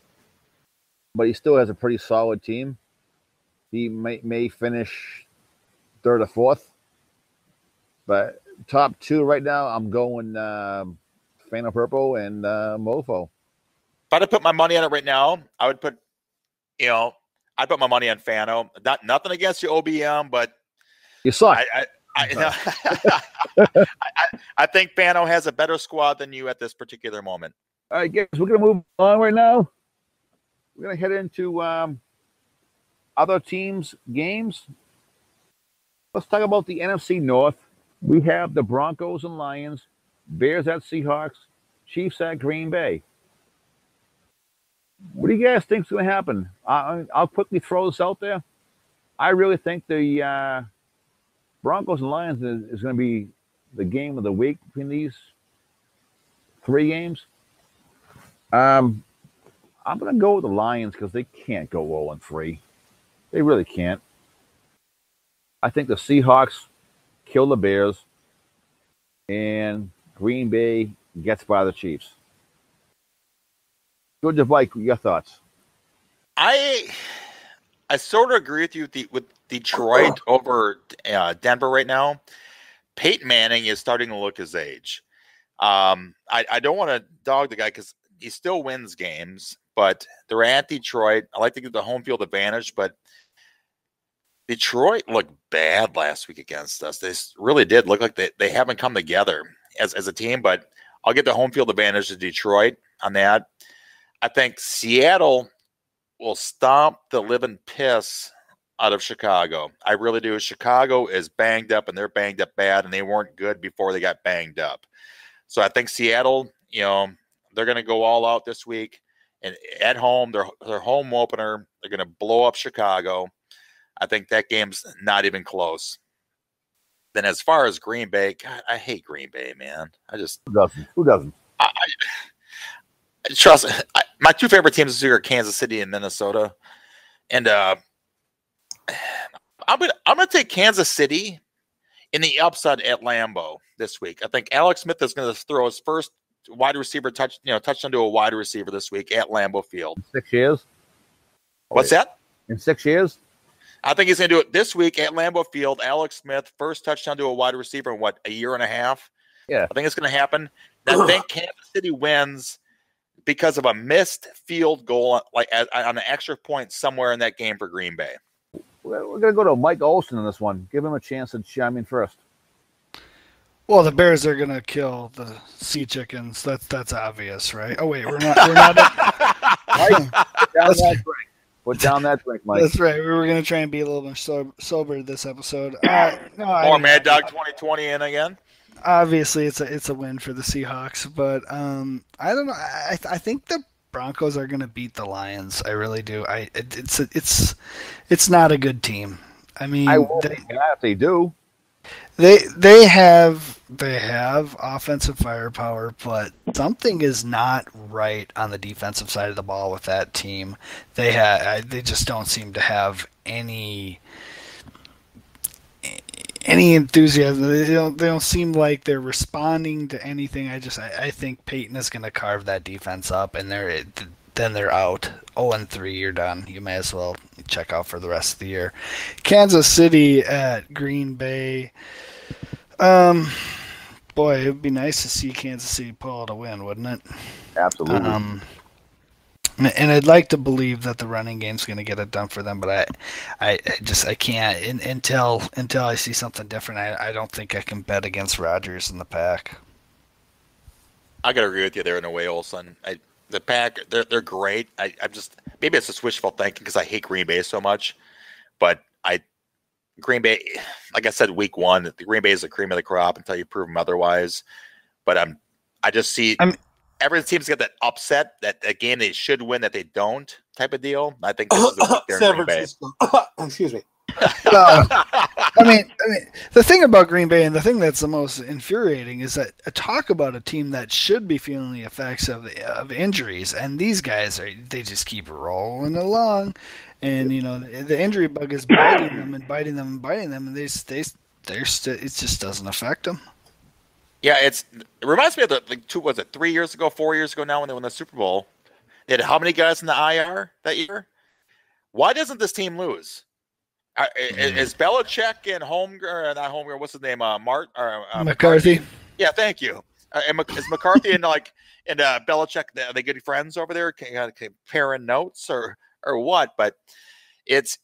But he still has a pretty solid team. He may finish 3rd or 4th. But top 2 right now, I'm going Fan of Purple and Mofo. If I had to put my money on it right now, I would put, I'd put my money on Fano. Nothing against you, OBM, but you suck. I think Bano has a better squad than you at this particular moment. All right, guys, we're going to move on right now. We're going to head into other teams' games. Let's talk about the NFC North. We have the Broncos and Lions, Bears at Seahawks, Chiefs at Green Bay. What do you guys think is going to happen? I'll quickly throw this out there. I really think the Broncos and Lions is going to be the game of the week between these three games. I'm going to go with the Lions because they can't go 0-3. They really can't. I think the Seahawks kill the Bears, and Green Bay gets by the Chiefs. George Mike, your thoughts? I sort of agree with you with Detroit over Denver right now. Peyton Manning is starting to look his age. I don't want to dog the guy because he still wins games, but they're at Detroit. I like to get the home field advantage, but Detroit looked bad last week against us. They really did look like they haven't come together as a team, but I'll get the home field advantage to Detroit on that. I think Seattle will stomp the living piss out of Chicago. I really do. Chicago is banged up, and they're banged up bad, and they weren't good before they got banged up. So I think Seattle, they're going to go all out this week, and at home, their home opener, they're going to blow up Chicago. I think that game's not even close. Then as far as Green Bay, God, I hate Green Bay, man. Who doesn't? Trust my two favorite teams this year are Kansas City and Minnesota, and I'm gonna take Kansas City in the upside at Lambeau this week. I think Alex Smith is going to throw his first wide receiver touchdown to a wide receiver this week at Lambeau Field. 6 years. What's that? In 6 years. I think he's going to do it this week at Lambeau Field. Alex Smith, first touchdown to a wide receiver in a year and a half? Yeah. I think it's going to happen. I think Kansas City wins because of a missed field goal, like on an extra point somewhere in that game for Green Bay. We're going to go to Mike Olson in this one. Give him a chance to chime in first. Well, the Bears are going to kill the Sea Chickens. That's obvious, right? Oh, wait, we're not. Mike, put down that drink, Mike. That's right. We were going to try and be a little more sober this episode. More Mad Dog 2020 in again. Obviously, it's a win for the Seahawks, but I don't know. I think the Broncos are going to beat the Lions. I really do. It's not a good team. I mean, I won't be glad if they do. They have offensive firepower, but something is not right on the defensive side of the ball with that team. They just don't seem to have any enthusiasm. They don't seem like they're responding to anything. I think Peyton is going to carve that defense up, and then they're out. 0-3, you're done. You may as well check out for the rest of the year. Kansas City at Green Bay. Boy, it would be nice to see Kansas City pull out a win, wouldn't it? Absolutely. And I'd like to believe that the running game's going to get it done for them, but I can't until I see something different. I don't think I can bet against Rodgers and the Pack. I gotta agree with you there in a way, Olson. The Pack, they're great. I'm just, maybe it's just wishful thinking because I hate Green Bay so much, but Green Bay, like I said, week one, the Green Bay is the cream of the crop until you prove them otherwise. But I just see every team's got that upset, that game they should win that they don't type of deal. I think this is the week there in Green Bay. Excuse me. I mean, the thing about Green Bay and the thing that's the most infuriating is that talk about a team that should be feeling the effects of injuries, and these guys they just keep rolling along, and the injury bug is biting them, and it just doesn't affect them. Yeah, it reminds me of 3 years ago, 4 years ago now when they won the Super Bowl. They had how many guys in the IR that year? Why doesn't this team lose? Is Belichick and not Holmgren? What's his name? McCarthy. Yeah, thank you. Is McCarthy and Belichick, are they good friends over there? Comparing notes or what? But it's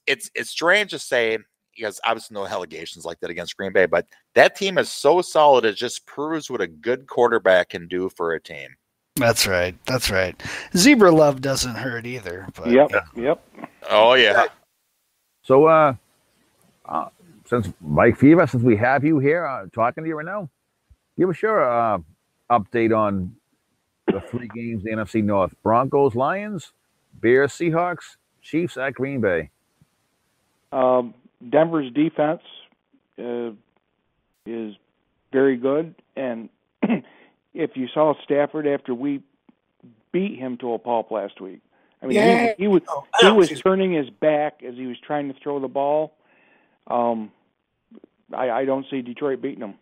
strange to say. has obviously no allegations like that against Green Bay, but that team is so solid. It just proves what a good quarterback can do for a team. That's right. That's right. Zebra love doesn't hurt either. But, Yep. Oh yeah. So, since Mike Fever, since we have you here talking to you right now, give us your update on the 3 games, the NFC North: Broncos, Lions, Bears, Seahawks, Chiefs at Green Bay. Denver's defense is very good, and if you saw Stafford after we beat him to a pulp last week, I mean, he was turning his back as he was trying to throw the ball. I don't see Detroit beating him.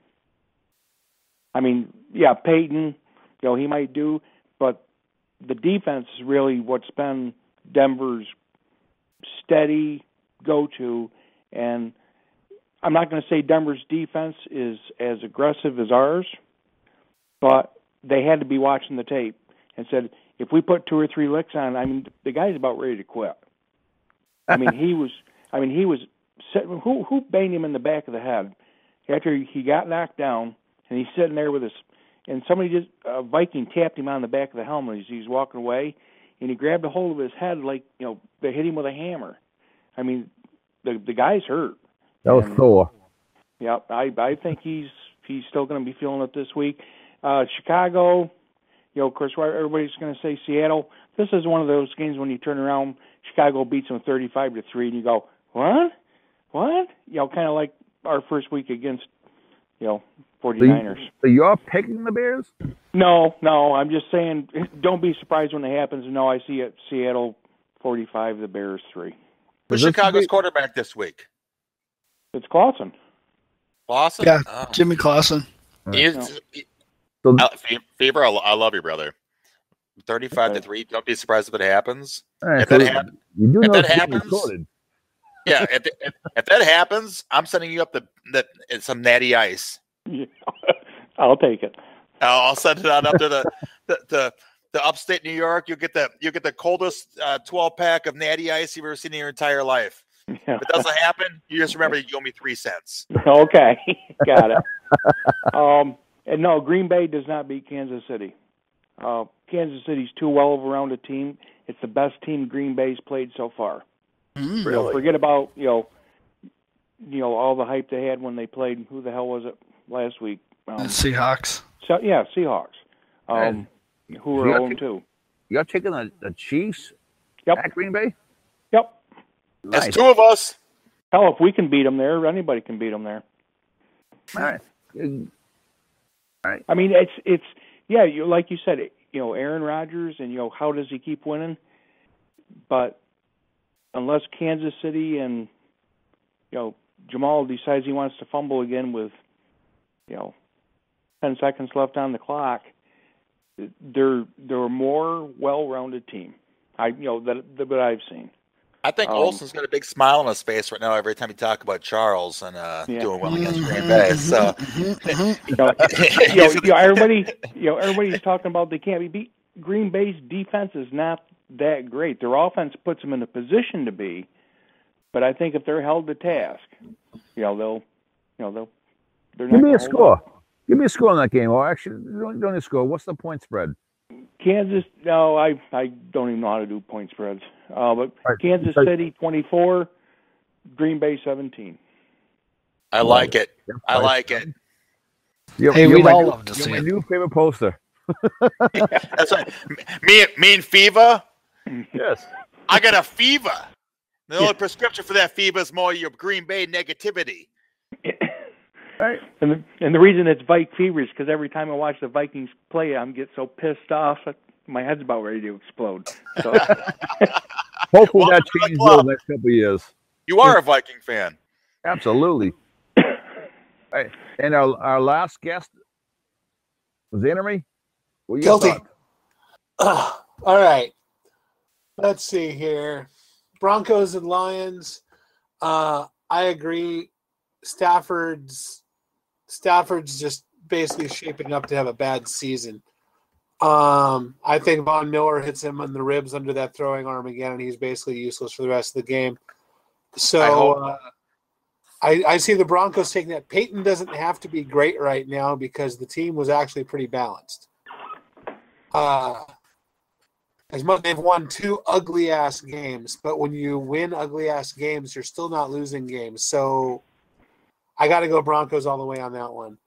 I mean, yeah, Peyton, he might do, but the defense is really what's been Denver's steady go-to, and I'm not going to say Denver's defense is as aggressive as ours, but they had to be watching the tape and said, if we put 2 or 3 licks on, I mean, the guy's about ready to quit. I mean, he was sitting, who banged him in the back of the head after he got knocked down, and he's sitting there with and somebody Viking tapped him on the back of the helmet as he was walking away, and he grabbed a hold of his head like, they hit him with a hammer. I mean, the guy's hurt. That was Thor. Yeah, I think he's still going to be feeling it this week. Chicago, of course, everybody's going to say Seattle. This is one of those games when you turn around, Chicago beats them 35-3, and you go, what? Kind of like our first week against, 49ers. So you're picking the Bears? No, I'm just saying, don't be surprised when it happens. No, I see it. Seattle 45, the Bears 3. Who's Chicago's quarterback this week? It's Clausen. Clausen? Yeah, Oh. Jimmy Clausen. Fever, I love you, brother. 35-3. Don't be surprised if it happens. Right, if that happens, recorded. Yeah, if that happens, I'm sending you up some natty ice. Yeah, I'll take it. I'll send it on up to the upstate New York. You'll get the coldest 12-pack of natty ice you've ever seen in your entire life. Yeah. If it doesn't happen, you just remember you owe me 3 cents. Okay, got it. And no, Green Bay does not beat Kansas City. Kansas City's too well-rounded team. It's the best team Green Bay's played so far. Really? Forget about all the hype they had when they played. Who the hell was it last week? Seahawks. So yeah, Seahawks. Who are 0-2. You're taking the Chiefs at Green Bay? Yep. That's Nice. 2 of us. Hell, if we can beat them there, anybody can beat them there. All right. I mean, it's you like you said, Aaron Rodgers, and how does he keep winning? But unless Kansas City and Jamal decides he wants to fumble again with 10 seconds left on the clock, they're a more well-rounded team. That I've seen. I think Olsen's got a big smile on his face right now every time you talk about Charles and doing well against Green Bay. So, everybody's talking about they can't be beat. Green Bay's defense is not that great. Their offense puts them in a position to be, but I think if they're held to task, they're not. Give me a score. Give me a score on that game. Or actually, don't a score. What's the point spread? Kansas. No, I don't even know how to do point spreads. But Kansas City 24, Green Bay 17. I like it. I like it. Hey, we'd all love to see my it. new favorite poster. That's right. Me and Fever. Yes. I got a fever. The only prescription for that fever is more your Green Bay negativity. Right. And the reason it's Vike fever is because every time I watch the Vikings play, I'm get so pissed off that my head's about ready to explode. So. Hopefully that changes over the next couple of years. You are a Viking fan. Absolutely. Right. And our last guest was Enemy. Guilty. All right. Let's see here. Broncos and Lions. I agree. Stafford's just basically shaping up to have a bad season. I think Von Miller hits him on the ribs under that throwing arm again, and he's basically useless for the rest of the game. So I see the Broncos taking that. Peyton doesn't have to be great right now because the team was actually pretty balanced. As much they've won 2 ugly ass games, but when you win ugly ass games, you're still not losing games. So I got to go Broncos all the way on that one.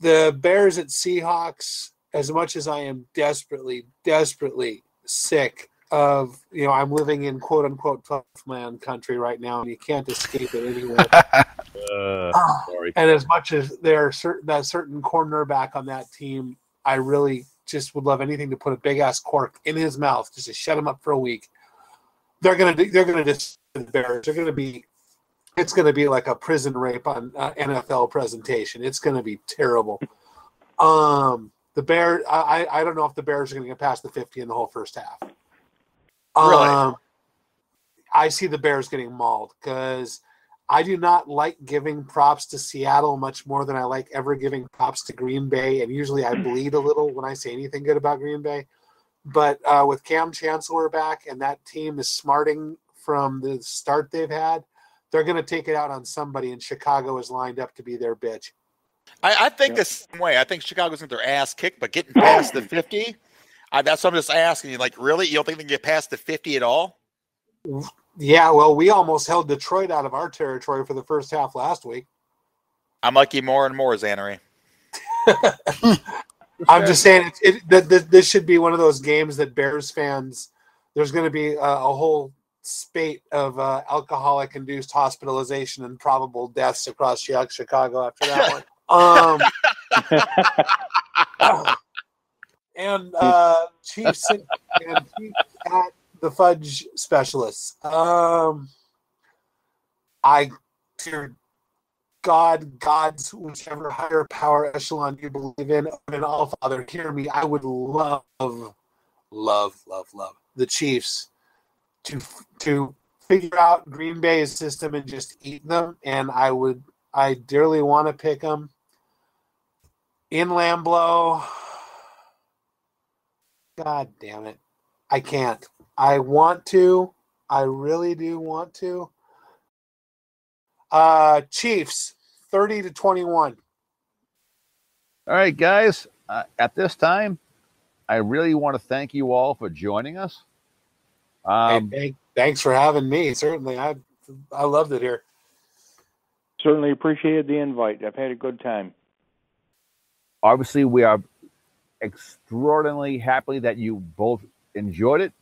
The Bears at Seahawks, as much as I am desperately, desperately sick of, I'm living in quote unquote tough man country right now, and you can't escape it anywhere. Sorry. And as much as there's that certain cornerback on that team, I really just would love anything to put a big ass cork in his mouth just to shut him up for a week. They're gonna just the Bears. It's gonna be like a prison rape on NFL presentation. It's gonna be terrible. The Bears. I don't know if the Bears are gonna get past the 50 in the whole first half. Really? I see the Bears getting mauled because I do not like giving props to Seattle much more than I like ever giving props to Green Bay. And usually I bleed a little when I say anything good about Green Bay. But with Cam Chancellor back and that team is smarting from the start they've had, they're going to take it out on somebody, and Chicago is lined up to be their bitch. I think the same way. I think Chicago's going to get their ass kicked, but getting past the 50, that's what I'm just asking you. Like, really? You don't think they can get past the 50 at all? Yeah, well, we almost held Detroit out of our territory for the first half last week. I'm like you more and more, Zannery. I'm just saying this should be one of those games that Bears fans, there's going to be a whole spate of alcoholic-induced hospitalization and probable deaths across Chicago after that one. And Chiefs at the fudge specialists. Dear gods, whichever higher power echelon you believe in, and all Father, hear me. I would love the Chiefs to figure out Green Bay's system and just eat them. And I dearly want to pick them in Lambeau. God damn it. I can't. I want to. I really do want to. Chiefs, 30-21. All right, guys. At this time, I really want to thank you all for joining us. Thanks for having me. Certainly, I loved it here. Certainly appreciated the invite. I've had a good time. Obviously, we are extraordinarily happy that you both enjoyed it.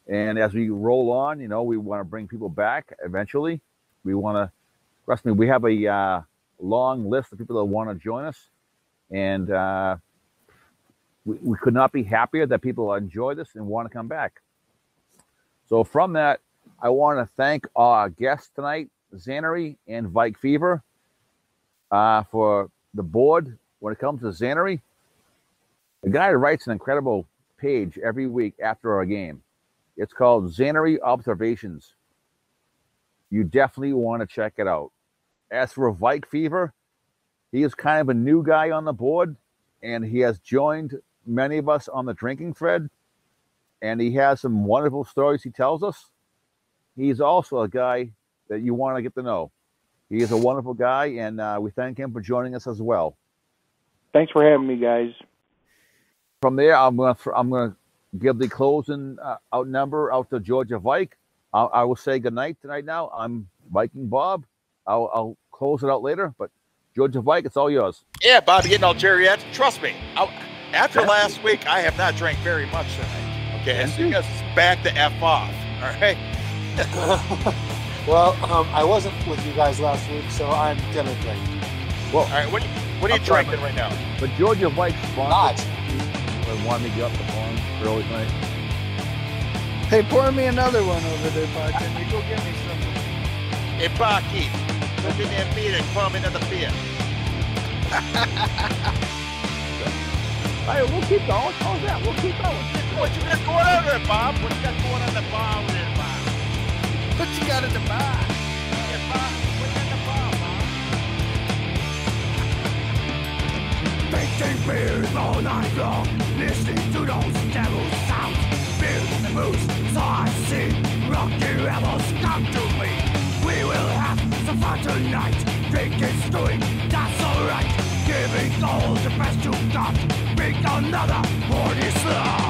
And as we roll on, we want to bring people back eventually. We want to, trust me, we have a long list of people that want to join us. And we could not be happier that people enjoy this and want to come back. So from that, I want to thank our guests tonight, Zannery and Vike Fever, for the board. When it comes to Zannery, the guy writes an incredible page every week after a game. It's called Zannery Observations. You definitely want to check it out. As for Vike Fever, he is kind of a new guy on the board, and he has joined many of us on the drinking thread, and he has some wonderful stories he tells us. He's also a guy that you want to get to know. He is a wonderful guy, and we thank him for joining us as well. Thanks for having me, guys. From there, I'm gonna give the closing out number out to Georgia Vike. I will say goodnight tonight. Now I'm Viking Bob. I'll close it out later, but Georgia Vike, it's all yours. Yeah, Bob, getting all geriatric. Trust me. After last week, I have not drank very much tonight. Okay, so you guys back the F off. All right. Well, I wasn't with you guys last week, so I'm gonna drink. Well, all right. What are you drinking right now? But Georgia Vike's sponsor. Want me to get up the phone early tonight? Hey, pour me another one over there, bartender. Go get me some. Hey, barkeep, go get me a beer and pour me another beer. Hey, we'll keep going. How's that? We'll keep going. What you got going on there, Bob? What you got going on the bar over there, Bob? What you got in the bar? Yeah, Bob, what you got in the bar, Bob? Drinking beers all night long, listening to those devil sounds. Beers and moose, so I sing. Rock you ever come to me. We will have some fun tonight. it's doing, that's alright. Giving all the best you got, make another horny slug.